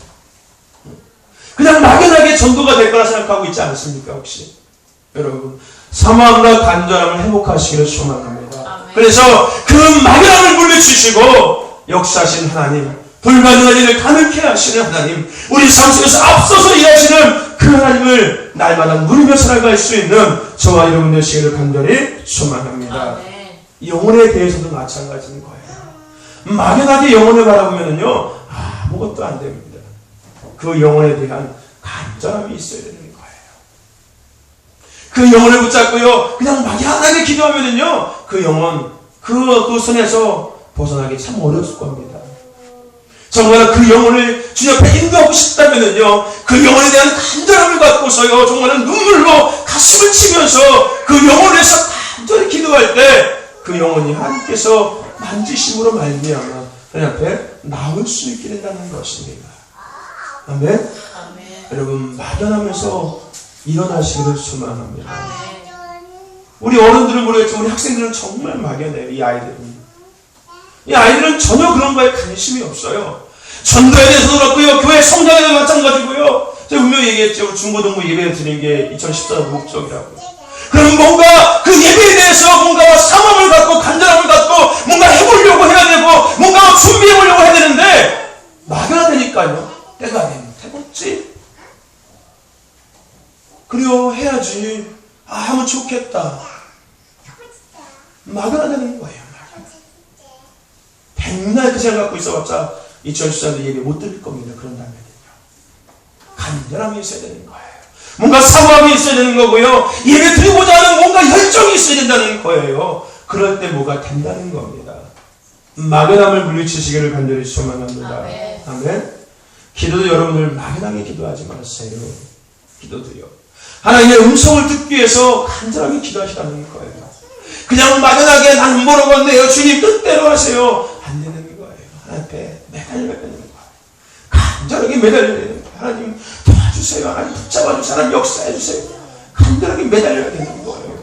막연하게 전도가 될 거라 생각하고 있지 않습니까? 혹시? 여러분, 사모함과 간절함을 회복하시기를 소망합니다. 아멘. 그래서 그 막연함을 물리치시고 역사하신 하나님, 불가능한 일을 가능케 하시는 하나님, 우리 삶 속에서 앞서서 일하시는 그 하나님을 날마다 누리며 살아갈 수 있는 저와 여러분 되시기를 간절히 소망합니다. 아멘. 영혼에 대해서도 마찬가지인 거예요. 막연하게 영혼을 바라보면요 아무것도 안 됩니다. 그 영혼에 대한 간절함이 있어야 되는 거예요. 그 영혼을 붙잡고요 그냥 막연하게 기도하면요 그 영혼 그 손에서 벗어나기 참 어렵을 겁니다. 정말 그 영혼을 주님 앞에 인도하고 싶다면요 그 영혼에 대한 간절함을 갖고서요 정말 눈물로 가슴을 치면서 그 영혼을 위해서 간절히 기도할 때 그 영혼이 하나님께서 만지심으로 말미암아 하나님 앞에 나올 수 있게 된다는 것입니다. 아멘. 아멘. 여러분 막연하면서 일어나시기를 소망합니다. 아멘. 우리 어른들은 모르겠지만 우리 학생들은 정말 막연해요. 이 아이들은 전혀 그런 거에 관심이 없어요. 전도에 대해서도 그렇고요 교회 성장에 대해서 마찬가지고요. 제가 분명히 얘기했죠. 중고등부 예배 드린 게 2014년 목적이라고요. 그럼 뭔가 그 예배에 대해서 뭔가 사명을 갖고 간절함을 갖고 뭔가 해보려고 해야 되고 뭔가 준비해보려고 해야 되는데 막연하다니까요. 때가 되면 해봤지. 그래요 해야지. 하면 좋겠다. 막연하다는 거예요. 백날 그 생각 갖고 있어봤자 2014년도 예배 못 드릴 겁니다. 그런다면요. 간절함이 있어야 되는 거예요. 뭔가 사모함이 있어야 되는 거고요. 예배 드리고자 하는 뭔가 열정이 있어야 된다는 거예요. 그럴 때 뭐가 된다는 겁니다. 막연함을 물리치시기를 간절히 소망합니다. 아멘. 아멘. 기도도 여러분들 막연하게 기도하지 마세요. 기도도요. 하나님의 음성을 듣기 위해서 간절하게 기도하시라는 거예요. 그냥 막연하게 나는 모르겠네요. 주님 뜻대로 하세요. 안 되는 거예요. 하나님 앞에 매달려야 되는 거예요. 간절하게 매달려야 되는 거예요. 하나님 도와주세요. 하나님 붙잡아주세요. 하나님 역사해주세요. 간절하게 매달려야 되는 거예요.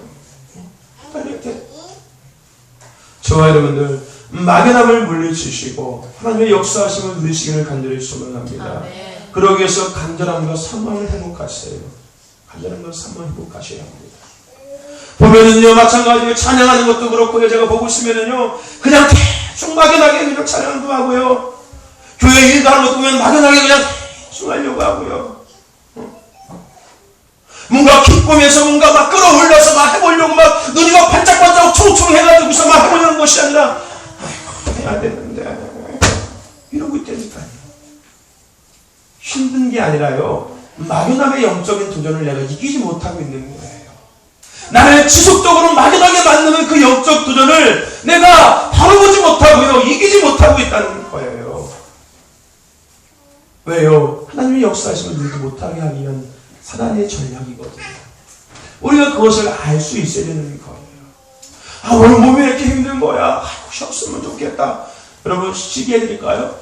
매달려야 돼. 저와 여러분들 막연함을 물리치시고 하나님의 역사하심을 누리시기를 간절히 소망합니다. 아멘. 그러기 위해서 간절함과 사모함을 회복하세요. 간절함과 사모함을 회복하셔야 합니다. 보면은요 마찬가지로 찬양하는 것도 그렇고요. 제가 보고 있으면은요 그냥 대충 막연하게 그냥 찬양도 하고요. 교회 일도 하는 것도 보면 막연하게 그냥 대충 하려고 하고요. 뭔가 기쁨에서 뭔가 막 끌어올려서 막 해보려고 막 눈이 막 반짝반짝 총총해가지고서 막 해보려는 것이 아니라 아이고 해야 되는데 이러고 있다니까요. 힘든 게 아니라요 막연함의 영적인 도전을 내가 이기지 못하고 있는 거예요. 나를 지속적으로 막연하게 만드는 그 영적 도전을 내가 바로보지 못하고요 이기지 못하고 있다는 거예요. 왜요? 하나님의 역사하심을 누리지 못하게 하기 위한 사단의 전략이거든요. 우리가 그것을 알 수 있어야 되는 거예요. 오늘 몸이 왜 이렇게 힘든 거야? 쉬었으면 좋겠다. 여러분 쉬게 해드릴까요?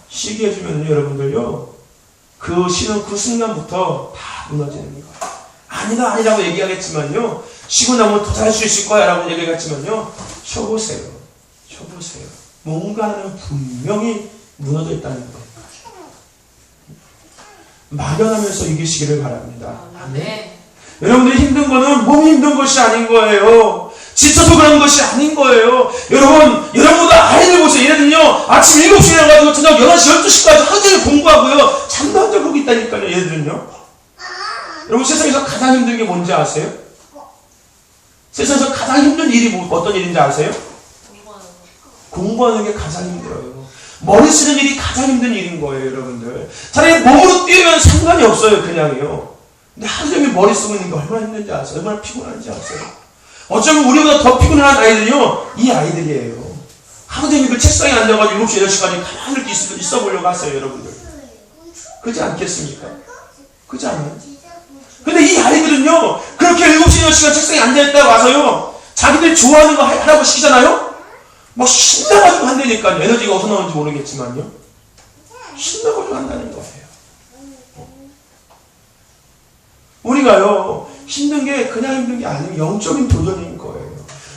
쉬게 해주면 여러분들요 그 쉬는 그 순간부터 다 무너지는 거예요. 아니라고 얘기하겠지만요 쉬고 나면 더 잘 수 있을 거야 라고 얘기하겠지만요 쉬어보세요. 뭔가는 분명히 무너져 있다는 거예요. 막연하면서 이기시기를 바랍니다. 아멘. 여러분들이 힘든 거는 몸이 힘든 것이 아닌 거예요. 지쳐서 그런 것이 아닌 거예요. 여러분보다 아이들 보세요. 얘네들은요 아침 7시에 일어나가지고 저녁 11시, 12시까지 하루 종일 공부하고요 잠도 안 자고 있다니까요. 얘들은요. 여러분 세상에서 가장 힘든 게 뭔지 아세요? 세상에서 가장 힘든 일이 어떤 일인지 아세요? 공부하는 게 가장 힘들어요. 머리 쓰는 일이 가장 힘든 일인 거예요. 여러분들 차라리 몸으로 뛰면 상관이 없어요. 그냥요. 근데 하루 종일 머리 쓰고 있는 게 얼마나 힘든지 아세요? 얼마나 피곤한지 아세요? 어쩌면 우리보다 더 피곤한 아이들이요 이 아이들이에요. 하루 종일 그 책상에 앉아가지고 7시, 8시까지 가만히 이렇게 있어 보려고 하세요. 여러분들 그렇지 않겠습니까? 그렇지 않아요? 근데 이 아이들은요 그렇게 7시, 8시간 책상에 앉아있다가 와서요 자기들 좋아하는 거 하라고 시키잖아요? 막 신나가지고 한다니까요. 에너지가 어디서 나오는지 모르겠지만요 신나가지고 한다는 거예요. 우리가요 힘든 게 그냥 힘든 게 아니고 영적인 도전인 거예요.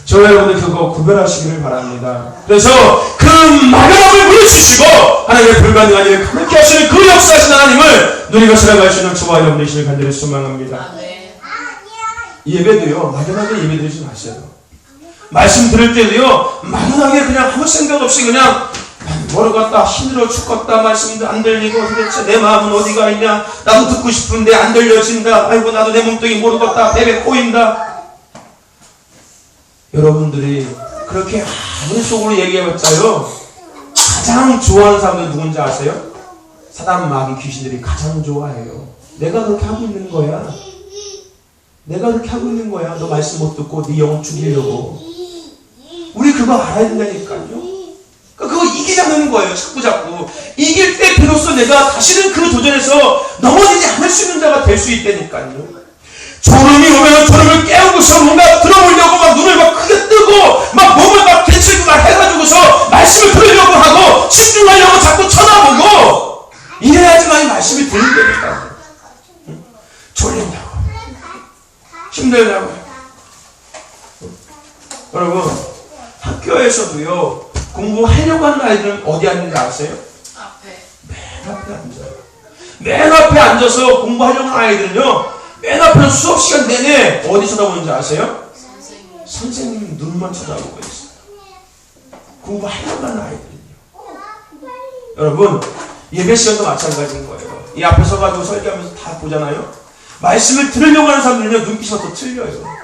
저와 여러분들 그거 구별하시기를 바랍니다. 그래서 그 막연함을 물리치시고 하나님의 불가능한 일을 가능케 하시는 그 역사하신 하나님을 누리고 살아갈 수 있는 저와 여러분 되시길 간절히 소망합니다. 아멘. 예배도요 막연하게 예배드리지 마세요. 말씀 들을 때도요 막연하게 그냥 아무 생각 없이 그냥 모르겠다, 힘들어 죽겠다, 말씀도 안 들리고 도대체 내 마음은 어디가 있냐, 나도 듣고 싶은데 안 들려진다, 아이고 나도 내 몸뚱이 모르겠다, 배배 꼬인다. 여러분들이 그렇게 아무리 속으로 얘기해봤자요, 가장 좋아하는 사람들 누군지 아세요? 사단, 마귀, 귀신들이 가장 좋아해요. 내가 그렇게 하고 있는 거야. 내가 그렇게 하고 있는 거야. 너 말씀 못 듣고 네 영혼 죽이려고. 우리 그거 알아야 된다니까요. 그거 이기자는 거예요. 자꾸 이길 때 비로소 내가 다시는 그 도전에서 넘어지지 않을 수 있는 자가 될 수 있다니까요. 졸음이 오면 졸음을 깨우고서 뭔가 들어보려고 막 눈을 막 크게 뜨고 막 몸을 막 개치고 막 해가지고서 말씀을 들으려고 하고 집중하려고 자꾸 쳐다보고 이래야지만 이 말씀이 들린다니까요. 졸린다고, 힘들다고. 여러분, 학교에서도요, 공부하려고 하는 아이들은 어디 앉는지 아세요? 앞에. 맨 앞에 앉아요. 맨 앞에 앉아서 공부하려고 하는 아이들은요, 맨 앞에서 수업 시간 내내 어디 쳐다보는지 아세요? 선생님. 선생님 눈만 쳐다보고 있어요. 공부하려고 하는 아이들은요. 여러분, 예배 시간도 마찬가지인 거예요. 이 앞에 서가지고 설교하면서 다 보잖아요. 말씀을 들으려고 하는 사람들은요, 눈빛이 더 틀려요.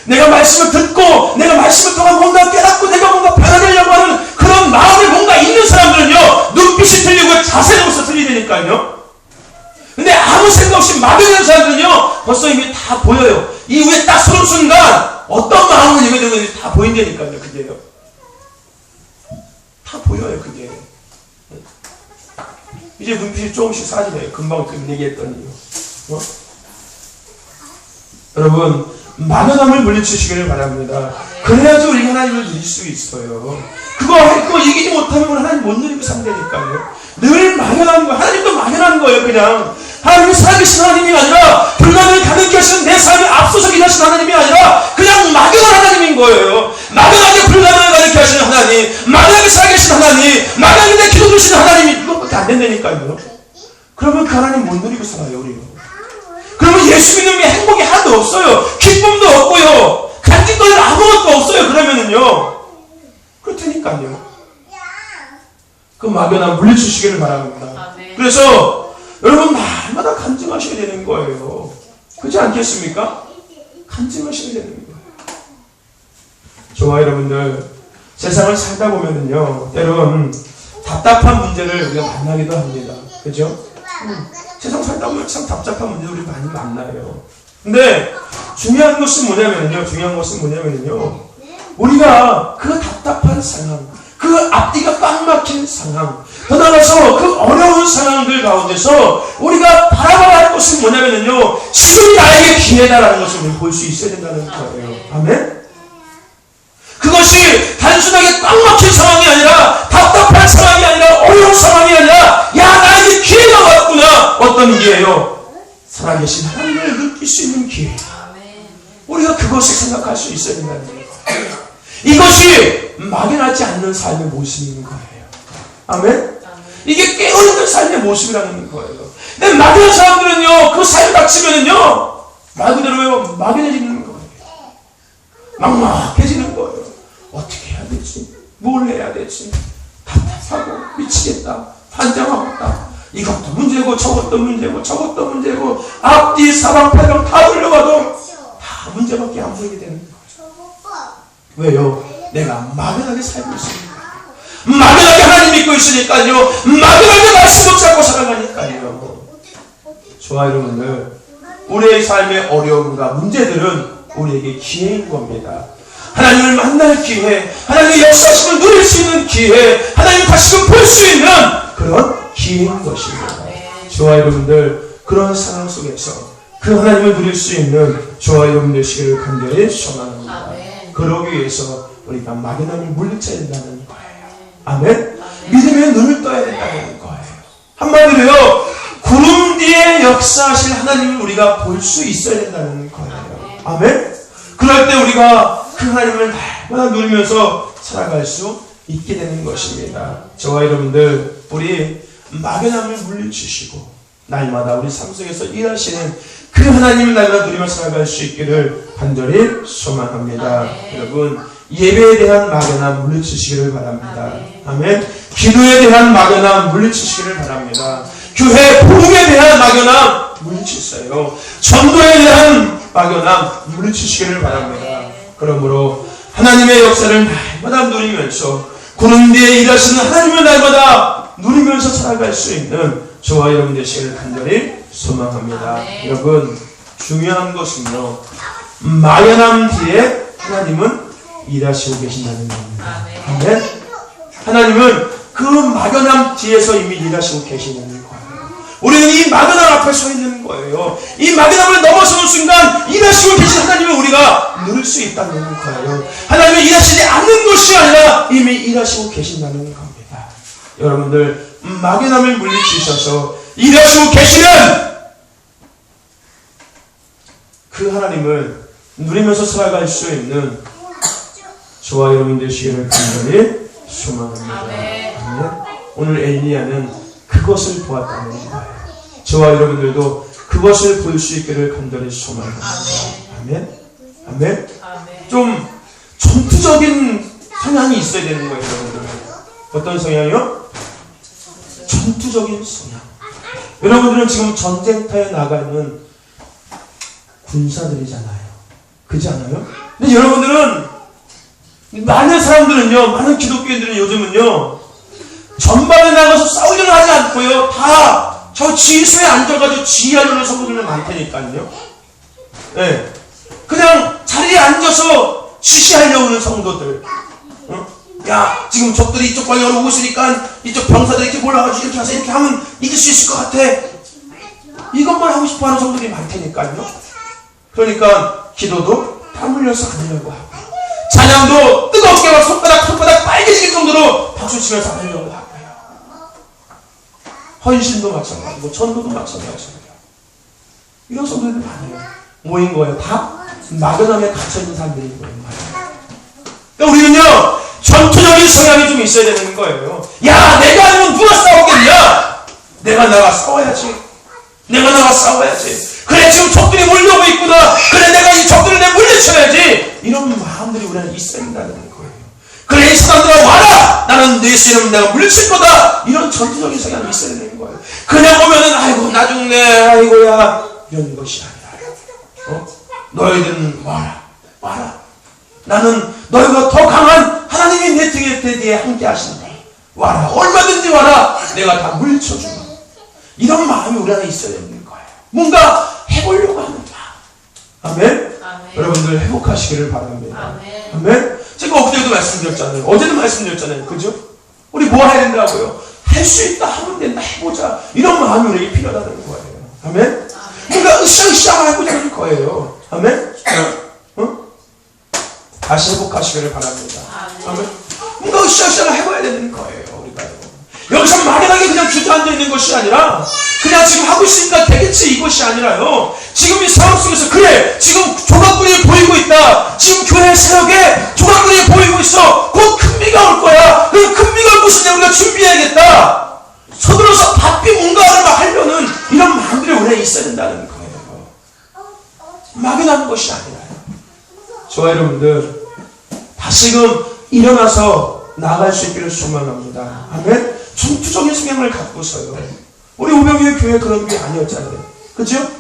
내가 말씀을 듣고 내가 말씀을 통해 뭔가 깨닫고 내가 뭔가 변화되려고 하는 그런 마음이 뭔가 있는 사람들은요, 눈빛이 틀리고 자세로서 틀리니까요. 근데 아무 생각 없이 막연한 사람들은요, 벌써 이미 다 보여요. 이후에 딱 서는 순간 어떤 마음을 예배되고 있는지 다 보인다니까요. 그게요, 다 보여요. 그게 이제 눈빛이 조금씩 사라지네요. 금방 얘기했더니요. 여러분, 막연함을 물리치시기를 바랍니다. 그래야지 우리 하나님을 누릴 수 있어요. 그거 이기지 못하면 하나님 못 누리고 산다니까요. 늘 막연한 거예요. 하나님도 막연한 거예요. 그냥 하나님이 살아계신 하나님이 아니라 불가능을 가능케 하시는 내 삶에 앞서서 일하시는 하나님이 아니라 그냥 막연한 하나님인 거예요. 막연하게 불가능을 가능케 하시는 하나님, 막연하게 살아계신 하나님, 막연하게 내 기도 주시는 하나님이 이것밖에 안 된다니까요. 그러면 그 하나님 못 누리고 살아요, 우리가. 그러면 예수 믿는 게 행복이 하나도 없어요. 기쁨도 없고요. 간직거리는 아무것도 없어요. 그러면은요. 그렇다니까요. 그 막연함 물리치시기를 바랍니다. 아멘. 그래서 여러분 날마다 간증하셔야 되는 거예요. 그렇지 않겠습니까? 간증하셔야 되는 거예요. 저와 여러분들, 세상을 살다 보면은요, 때론 답답한 문제를 우리가 만나기도 합니다. 그죠? 세상 살다 보면 참 답답한 문제를 우리 많이 만나요. 근데 중요한 것은 뭐냐면요, 우리가 그 답답한 상황, 그 앞뒤가 꽉 막힌 상황, 더 나아가서 그 어려운 상황들 가운데서 우리가 바라봐야 할 것은 뭐냐면요, 지금이 나에게 기회다라는 것을 우리 볼 수 있어야 된다는 거예요. 아멘? 그것이 단순하게 꽉 막힌 상황이 아니라, 답답한 상황이 아니라, 어려운 상황이 아니라, 야, 나에게 기회가 왔구나. 어떤 기회요? 살아계신 하나님을 느낄 수 있는 기회. 우리가 그것을 생각할 수 있어야 된다는 거예요. 이것이 막연하지 않는 삶의 모습인 거예요. 아멘? 이게 깨어있는 삶의 모습이라는 거예요. 근데 막연한 사람들은요, 그 삶을 닥치면은요, 말 그대로요, 막연해지는 거예요. 막막해지는 거예요. 어떻게 해야 되지? 뭘 해야 되지? 답답하고 미치겠다. 환장하겠다. 이것도 문제고 저것도 문제고 앞뒤 사방팔방 다 돌려봐도 다 문제밖에 안 보이게 되는 거예요. 왜요? 내가 막연하게 살고 있으니까. 막연하게 하나님 믿고 있으니까요. 막연하게 말씀 붙잡고 살아가니까요. 저와 여러분들, 우리의 삶의 어려움과 문제들은 우리에게 기회인 겁니다. 하나님을 만날 기회, 하나님의 역사심을 누릴 수 있는 기회, 하나님을 다시금 볼 수 있는 그런 기회인 것입니다. 저와 여러분들, 그런 상황 속에서 그 하나님을 누릴 수 있는 저와 여러분 되시기를 간절히 소망합니다. 그러기 위해서 우리가 막연함을 물리쳐야 된다는 거예요. 아멘? 믿음의 눈을 떠야 된다는 거예요. 한마디로요, 구름 뒤에 역사하실 하나님을 우리가 볼 수 있어야 된다는 거예요. 아멘? 그럴 때 우리가 그 하나님을 날마다 누리면서 살아갈 수 있게 되는 것입니다. 저와 여러분들, 우리 막연함을 물리치시고 날마다 우리 삶 속에서 일하시는 그 하나님을 날마다 누리며 살아갈 수 있기를 간절히 소망합니다. 여러분, 예배에 대한 막연함 물리치시기를 바랍니다. 아멘. 기도에 대한 막연함 물리치시기를 바랍니다. 교회 부흥에 대한 막연함 물리치세요. 전도에 대한 막연함 물리치시기를 바랍니다. 그러므로 하나님의 역사를 날마다 누리면서 구름 위에 일하시는 하나님의 날마다 누리면서 살아갈 수 있는 저와 여러분 되시기를 간절히 소망합니다. 아멘. 여러분 중요한 것은요, 막연함 뒤에 하나님은 일하시고 계신다는 겁니다. 아멘. 아멘. 하나님은 그 막연함 뒤에서 이미 일하시고 계시는 거예요. 우리는 이 막연함 앞에 서 있는 거예요. 이 막연함을 넘어서는 순간 일하시고 계신 하나님을 우리가 누릴 수 있다는 거예요. 하나님은 일하시지 않는 것이 아니라 이미 일하시고 계신다는 겁니다. 여러분들 막연함을 물리치셔서 일하시고 계시는 그 하나님을 누리면서 살아갈 수 있는 저와 여러분 되시기를 간절히 소망합니다. 아멘. 아멘. 오늘 엘리야는 그것을 보았다는 거예요. 저와 여러분들도 그것을 볼 수 있기를 간절히 소망합니다. 아멘. 아멘. 아멘. 좀 전투적인 성향이 있어야 되는 거예요, 여러분들. 어떤 성향이요? 전투적인 성향. 여러분들은 지금 전쟁터에 나가는 군사들이잖아요. 그렇지 않아요? 근데 여러분들은 많은 사람들은요, 많은 기독교인들은 요즘은요, 전방에 나가서 싸우려는 하지 않고요, 다 저 지수에 앉아가지고 지휘하려는 성도들은 많다니까요. 네. 그냥 자리에 앉아서 지시하려고 하는 성도들. 어? 야, 지금 적들이 이쪽 방향으로 오고 있으니까 이쪽 병사들이 이렇게 몰라가지고 이렇게 해서 이렇게 하면 이길 수 있을 것 같아. 이것만 하고 싶어 하는 성도들이 많다니까요. 그러니까 기도도 땀 흘려서 하려고 하고, 찬양도 뜨겁게 막 손바닥 빨개질 정도로 박수치면서 하려고 하고요. 헌신도 마찬가지고 전도도 마찬가지고요. 이런 성도들이 많아요. 뭐인 거예요? 다 막연함에 갇혀있는 사람들인 거예요. 그러니까 우리는요, 전투적인 성향이 좀 있어야 되는 거예요. 야, 내가 아니면 누가 싸우겠냐? 내가 나가 싸워야지. 그래, 지금 적들이 몰려오고 있구나. 그래, 내가 이 적들을 내가 물리쳐야지. 이런 마음들이 우리는 있어야 된다는 거예요. 그래, 이 사람들아 와라. 나는 네 쓰는 내가 물리칠 거다. 이런 전투적인 성향이 있어야 되는 거예요. 그냥 오면은 아이고 나 죽네, 아이고야, 이런 것이 아니라, 너희들은 와라. 나는 너희가 더 강한 하나님이 내 뒤에 함께 하신다. 와라, 얼마든지 와라. 내가 다 물리쳐주마. 이런 마음이 우리 안에 있어야 되는 거예요. 뭔가 해보려고 하는 마음. 아멘? 아멘. 여러분들 회복하시기를 바랍니다. 아멘. 아멘? 제가 어제도 말씀드렸잖아요. 어제도 말씀드렸잖아요. 그죠? 우리 뭐 해야 된다고요? 할 수 있다, 하면 된다, 해보자. 이런 마음이 우리에게 필요하다는 거예요. 아멘? 뭔가 으쌰으쌰 해보자는 거예요. 아멘? 다시 회복하시기를 바랍니다. 아멘? 뭔가 으쌰으쌰 해봐야 되는 거예요. 우리가요. 여기서 막연하게 그냥 주저앉아 있는 것이 아니라, 그냥 지금 하고 있으니까 되겠지, 이것이 아니라요. 지금 이 상황 속에서, 그래, 지금 조각군이 보이고 있다. 지금 교회 사역에 조각군이 보이고 있어. 곧 큰 비가 올 거야. 그 큰 비가 올 것인데 우리가 준비해야겠다. 서둘러서 바삐 뭔가를 막 하려는 이런 마음들이 우리에 있어야 된다는 거예요. 막연한 것이 아니라요. 저와 여러분들, 다시금 일어나서 나갈 수 있기를 소망합니다. 아멘? 전투적인 성향을 갖고서요. 우리 오병이의 교회 그런 교회 아니었잖아요. 그죠?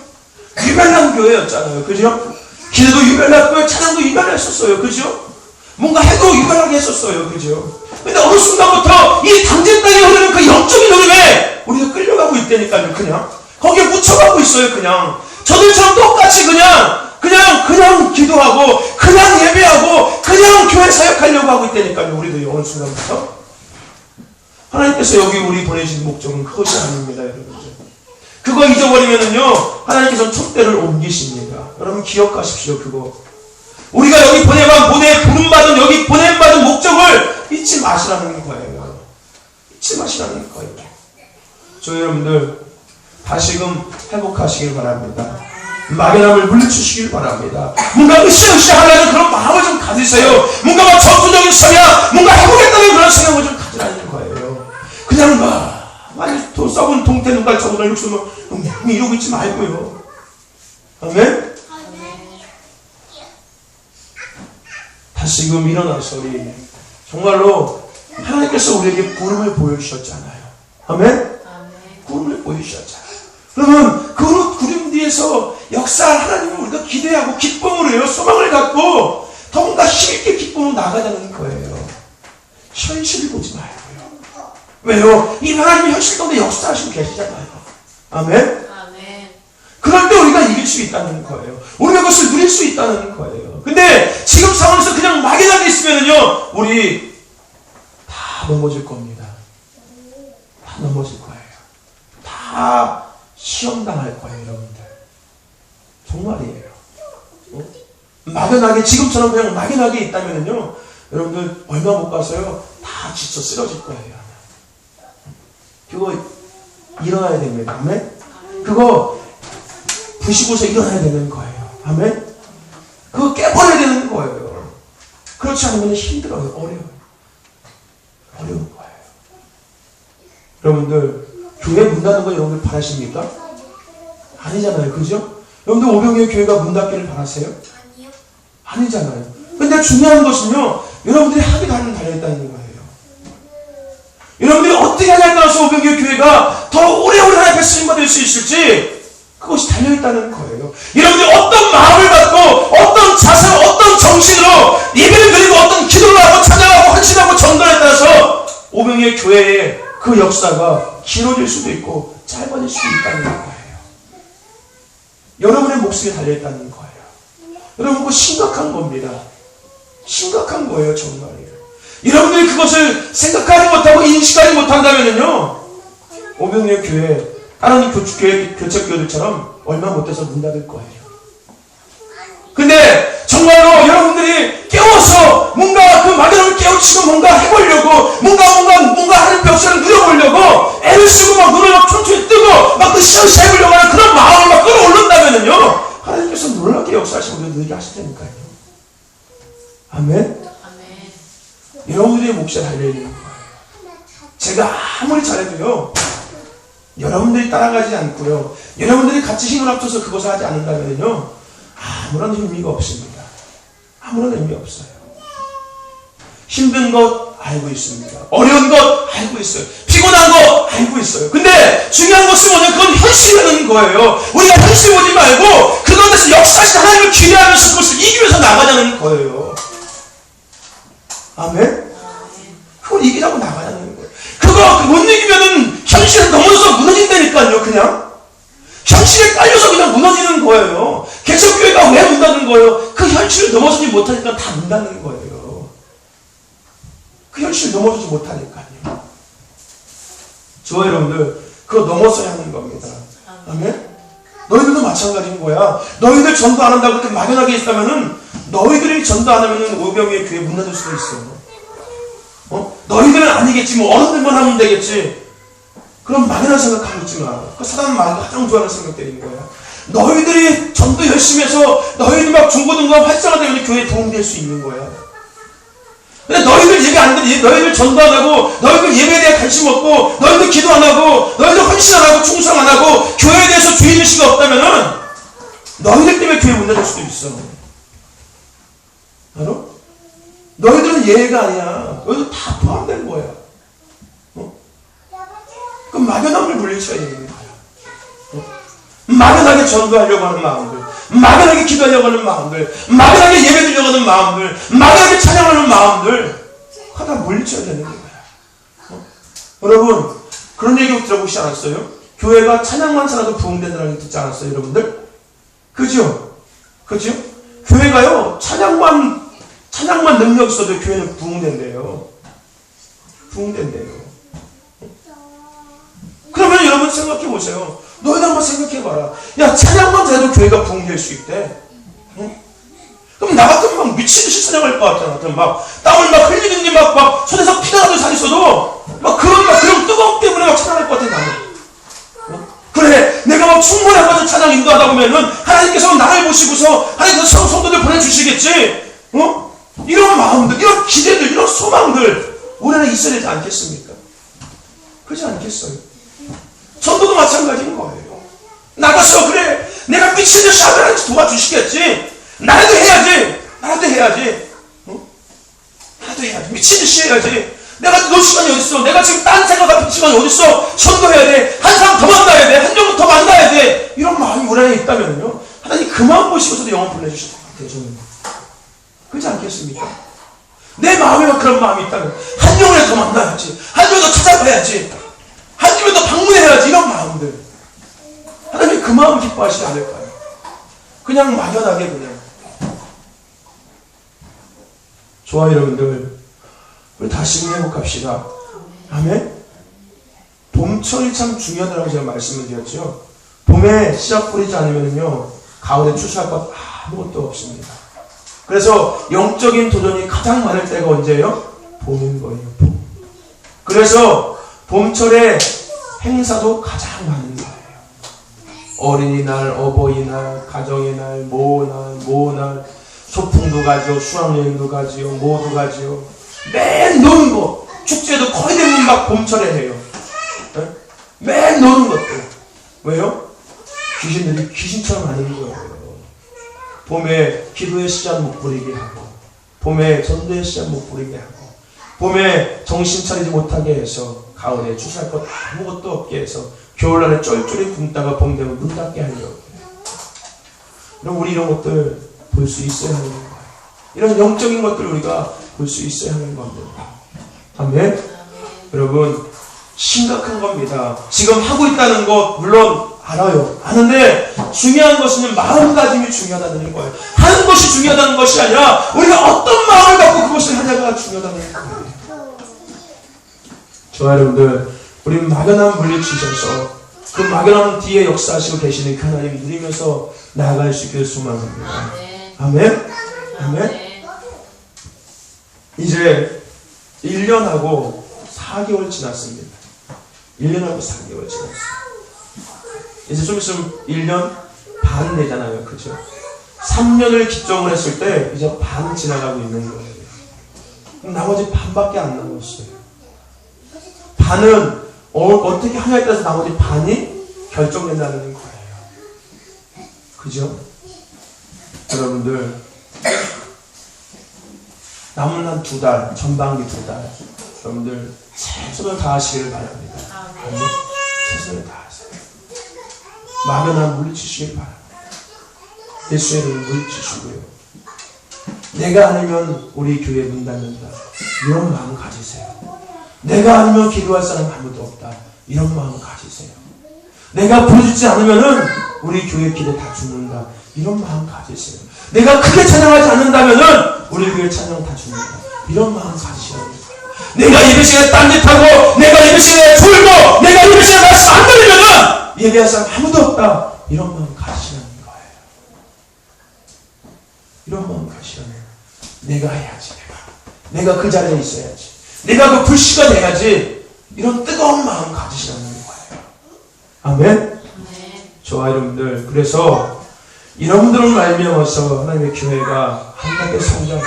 유별난 교회였잖아요. 그죠? 기도도 유별났고요. 찬양도 유별했었어요. 그죠? 뭔가 해도 유별하게 했었어요. 그죠? 근데 어느 순간부터 이 당진 땅에 흐르는 그 영적인 흐름에 우리가 끌려가고 있다니까요. 그냥 거기에 묻혀가고 있어요. 그냥 저들처럼 똑같이 그냥 기도하고 그냥 예배하고 그냥 교회 사역하려고 하고 있다니까요. 우리도 어느 순간부터 하나님께서 여기 우리 보내신 목적은 그것이 아닙니다. 여러분들, 그거 잊어버리면은요, 하나님께서는 촛대를 옮기십니다. 여러분 기억하십시오. 그거 우리가 여기 부름받은 여기 보냄받은 목적을 잊지 마시라는 거예요. 잊지 마시라는 거예요. 저 여러분들 다시금 회복하시길 바랍니다. 막연함을 물리치시길 바랍니다. 뭔가 으쌰으쌰 하려는 그런 마음을 좀 가지세요. 뭔가 막 전투적인 성향, 뭔가 해보겠다는 그런 생각을 좀 가지라는 거예요. 그냥 많이 썩은 동태 눈깔 저보다 육수는 이러고 있지 말고요. 아멘? 지금 일어나서리 정말로 하나님께서 우리에게 구름을 보여주셨잖아요. 아멘? 아멘. 구름을 보여주셨잖아요. 그러면 그 구름 뒤에서 역사할 하나님을 우리가 기대하고 기쁨으로 해요. 소망을 갖고 더욱더 힘있게 기쁨으로 나가자는 거예요. 현실을 보지 말고요. 왜요? 이 하나님이 현실 가운데 역사하시고 계시잖아요. 아멘? 아멘. 그럴 때 우리가 이길 수 있다는 거예요. 우리가 그것을 누릴 수 있다는 거예요. 근데 지금 상황에서 그냥 막연하게 있으면요, 우리 다 넘어질 겁니다. 다 넘어질 거예요. 다 시험당할 거예요, 여러분들. 정말이에요. 막연하게, 지금처럼 그냥 막연하게 있다면요, 여러분들 얼마 못 가서요, 다 지쳐 쓰러질 거예요. 그거 일어나야 됩니다. 아멘? 그거 부시고서 일어나야 되는 거예요. 아멘? 그거 깨버려야 되는 거예요. 그렇지 않으면 힘들어요. 어려워요. 어려운 거예요. 여러분들, 교회 문 닫는 거 여러분들 바라십니까? 아니잖아요. 그죠? 여러분들 오병이어 교회가 문 닫기를 바라세요? 아니요. 아니잖아요. 근데 중요한 것은요, 여러분들이 하기 다른 달려있다는 거예요. 여러분들이 어떻게 하냐에 따라서 오병이어 교회가 더 오래오래 하나님 앞에 쓰임받을 수 있을지, 그것이 달려있다는 거예요. 여러분들이 어떤 마음을 갖고, 어떤 자세로, 어떤 정신으로 예배를 드리고, 어떤 기도를 하고, 찬양하고, 헌신하고, 전도에 따라서 오병이어 교회의 그 역사가 길어질 수도 있고, 짧아질 수도 있다는 거예요. 여러분의 목숨이 달려있다는 거예요. 여러분, 그거 심각한 겁니다. 심각한 거예요, 정말이에요. 여러분들이 그것을 생각하지 못하고 인식하지 못한다면요, 오병이어 교회, 다른 교책교회들처럼 얼마 못해서 문 닫을 거예요. 근데 정말로 여러분들이 깨워서 뭔가 그 막연함을 깨우치고 뭔가 해보려고, 뭔가 하는 벽션을 누려보려고 애를 쓰고 막 눈을 막 퉁퉁 뜨고 막 그 시험시 해보려고 하는 그런 마음을 막 끌어올린다면요, 하나님께서 놀랍게 역사하시고 우리가 늘게 하실 테니까요. 아멘? 아멘. 여러분들의 몫에 달려있는 거예요. 제가 아무리 잘해도요, 여러분들이 따라가지 않고요, 여러분들이 같이 힘을 합쳐서 그것을 하지 않는다면요, 아무런 의미가 없습니다. 아무런 의미 없어요. 힘든 것 알고 있습니다. 어려운 것 알고 있어요. 피곤한 거 알고 있어요. 근데 중요한 것은 뭐냐면 그건 현실이라는 거예요. 우리가 현실 보지 말고 그것에서 역사하신 하나님을 기대하면서 그것을 이기면서 나가자는 거예요. 아멘? 그걸 이기라고 나가자는 거예요. 그거 못 이기면은 현실을 넘어서 무너진다니까요, 그냥. 현실에 깔려서 그냥 무너지는 거예요. 개척교회가 왜 문 닫는 거예요? 그 현실을 넘어서지 못하니까 다 문 닫는 거예요. 그 현실을 넘어서지 못하니까요. 저와 여러분들, 그거 넘어서야 하는 겁니다. 아멘? 너희들도 마찬가지인 거야. 너희들 전도 안 한다고 그렇게 막연하게 있다면은, 너희들이 전도 안 하면은 오병이어 교회 문 닫을 수도 있어. 너희들은 아니겠지. 뭐 어른들만 하면 되겠지. 그럼 막연한 생각하고 있지 마. 그 사람 말고 가장 좋아하는 생각들인 거야. 너희들이 전도 열심히 해서 너희들 막 중고등부 활성화되면 교회에 도움될 수 있는 거야. 근데 너희들 예배 안 되니, 너희들 전도 안 하고, 너희들 예배에 대해 관심 없고, 너희들 기도 안 하고, 너희들 헌신 안 하고, 충성 안 하고, 교회에 대해서 주의의식이 없다면은, 너희들 때문에 교회 문 닫을 수도 있어. 알아? 너희들은 예외가 아니야. 너희들 다 포함된 거야. 그럼 막연함을 물리쳐야 되는 거야. 막연하게 전도하려고 하는 마음들, 막연하게 기도하려고 하는 마음들, 막연하게 예배 드리려고 하는 마음들, 막연하게 찬양하는 마음들, 하다 물리쳐야 되는 거야. 여러분, 그런 얘기 들어보시지 않았어요? 교회가 찬양만 살아도 부흥된다는 얘기 듣지 않았어요, 여러분들? 그죠? 그죠? 교회가요, 찬양만 능력 있어도 교회는 부흥된대요. 부흥된대요. 그러면 여러분 생각해 보세요. 너희들 한번 생각해 봐라. 야, 찬양만 잘해도 교회가 부흥될 수 있대. 응? 그럼 나 같으면 막 미친듯이 찬양할 것 같잖아. 막 땀을 막 흘리든지 막 손에서 피가 나도 잘 있어도 막 그런 뜨거움 때문에 막 찬양할 것 같아, 나는. 응? 그래, 내가 막 충분하거든 찬양 인도하다 보면은 하나님께서 나를 보시고서 하나님께서 성도들 보내주시겠지. 이런 마음들, 이런 기대들, 이런 소망들 우리 안에 있어야 되지 않겠습니까? 그렇지 않겠어요? 전도도 마찬가지인 거예요. 나가서 그래, 내가 미친 듯이 하나님께서 도와주시겠지. 나라도 해야지. 기도해야지. 미친 듯이 해야지. 내가 놀 시간이 어딨어. 내가 지금 딴 생각할 시간이 어딨어. 전도해야 돼. 한 사람 더 만나야 돼. 한 명 더 만나야 돼. 이런 마음이 우리 안에 있다면요, 하나님 그만 보시고서도 영혼 보내주실 것 같아요. 저는 그렇지 않겠습니까? 내 마음에만 그런 마음이 있다면 한 명을 더 만나야지. 한 명 더 찾아봐야지. 한 명을 더 방문해야지. 이런 마음들 하나님이 그 마음 기뻐하시지 않을까요? 그냥 막연하게 그냥. 좋아요 여러분들, 우리 다시 회복합시다. 아멘. 봄철이 참 중요하다고 제가 말씀을 드렸죠. 봄에 씨앗 뿌리지 않으면요, 가을에 추수할 것 아무것도 없습니다. 그래서 영적인 도전이 가장 많을 때가 언제예요? 봄인 거예요. 봄. 그래서 봄철에 행사도 가장 많은 거예요. 어린이날, 어버이날, 가정의 날, 모날, 소풍도 가죠, 수학여행도 가지요, 모도 가지요. 매일 노는 거. 축제도 거의 대부분 막 봄철에 해요. 네? 매일 노는 것들. 왜요? 귀신들이 귀신처럼 하는 거예요. 봄에 기도의 씨앗 못 뿌리게 하고, 봄에 전도의 씨앗 못 뿌리게 하고, 봄에 정신 차리지 못하게 해서 가을에 추수할 것 아무것도 없게 해서 겨울날에 쫄쫄이 굶다가 봄 되면 문 닫게 하려고. 그럼 우리 이런 것들 볼 수 있어야 하는 거예요. 이런 영적인 것들 우리가 볼 수 있어야 하는 겁니다. 아멘. 여러분, 심각한 겁니다. 지금 하고 있다는 것 물론 알아요. 아는데 중요한 것은 마음가짐이 중요하다는 거예요. 하는 것이 중요하다는 것이 아니라 우리가 어떤 마음을 갖고 그것을 하냐가 중요하다는 거예요. 좋아요 여러분들, 우리 막연함 물리치셔서 그 막연함 뒤에 역사하시고 계시는 그 하나님 누리면서 나아갈 수 있기를 소망합니다. 아멘. 아멘. 이제 1년하고 4개월 지났습니다. 1년하고 4개월 지났어요. 이제 좀 있으면 1년 반 되잖아요. 그죠? 3년을 기점을 했을 때 이제 반 지나가고 있는 거예요. 그럼 나머지 반밖에 안 남았어요. 반은 어떻게 하냐에 따라서 나머지 반이 결정된다는 거예요. 그죠? 여러분들, 남은 한 2달, 전반기 2달, 여러분들 최선을 다하시기를 바랍니다. 아멘. 최선을 다하세요. 막연한 물리치시길 바랍니다. 예수의 이름을 물리치시고요. 내가 아니면 우리 교회 문 닫는다. 이런 마음 가지세요. 내가 아니면 기도할 사람 아무도 없다. 이런 마음 가지세요. 내가 부르짖지 않으면은 우리 교회 기대 다 죽는다. 이런 마음 가지세요. 내가 크게 찬양하지 않는다면은 우리 교회 찬양 다 죽는다. 이런 마음 가지셔야 돼요. 내가 예배 시간에 딴짓하고, 내가 예배 시간에 졸고, 내가 예배 시간에 말씀 안 들리면은 예배할 사람 아무도 없다. 이런 마음 가지시라는 거예요. 이런 마음 가지시라는 거예요. 내가 해야지. 내가 그 자리에 있어야지. 내가 그 불씨가 돼야지. 이런 뜨거운 마음 가지시라는 거예요. 아멘. 좋아요 여러분들. 그래서 여러분들을 말미암아서 하나님의 교회가 한 단계 성장하고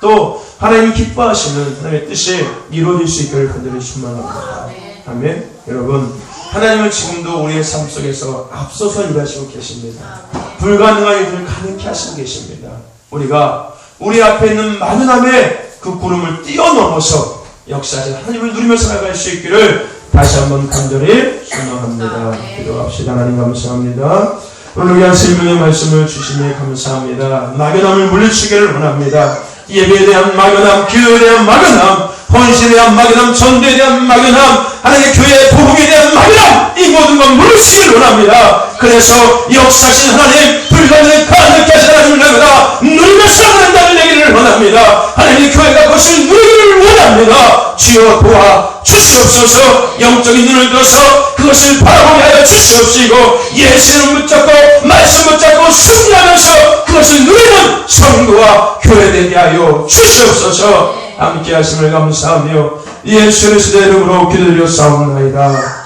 또 하나님이 기뻐하시는 하나님의 뜻이 이루어질 수 있기를 간절히 소망합니다. 아멘. 여러분, 하나님은 지금도 우리의 삶 속에서 앞서서 일하시고 계십니다. 불가능한 일들을 가능케 하시고 계십니다. 우리가 우리 앞에 있는 막연함의 그 구름을 뛰어넘어서 역사하신 하나님을 누리면서 나갈 수 있기를 다시 한번 간절히 소망합니다. 기도합시다. 하나님 감사합니다. 오늘 위한 생명의 말씀을 주시니 감사합니다. 막연함을 물리치기를 원합니다. 예배에 대한 막연함, 기도에 대한 막연함, 헌신에 대한 막연함, 전도에 대한 막연함, 하나님의 교회의 보복에 대한 막연함, 이 모든 건 물리치기를 원합니다. 그래서 역사하신 하나님, 불가능을 가능케 하신 하나님을 나가다 누리면서 한다는 얘기를 원합니다. 하나님의 교회가 그것을 누리기를 원합니다. 주여 도와 주시옵소서. 영적인 눈을 들어서 그것을 바라보게 하여 주시옵시고, 예수를 붙잡고 말씀 붙잡고 승리하면서 그것을 누리는 성도와 교회 되게 하여 주시옵소서. 함께 하심을 감사하며 예수 그리스도의 이름으로 기도드려 싸움나이다.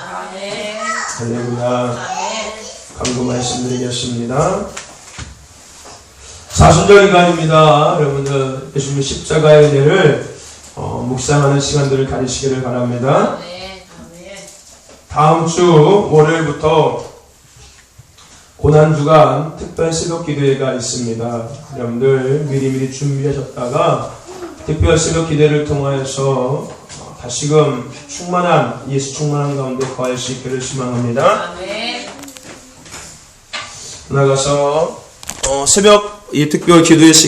할렐루야. 강구 말씀드리겠습니다. 사순절 인간입니다. 여러분들 예수님의 십자가의 은혜를 묵상하는 시간들을 가지시기를 바랍니다. 다음 주 월요일부터 고난주간 특별 새벽 기도회가 있습니다. 여러분들 미리미리 준비하셨다가 특별 새벽 기대를 통하여서 다시금 충만한 예수 충만한 가운데 거할 수 있기를 소망합니다. 아멘. 나가서 새벽 이 특별 기도의 시간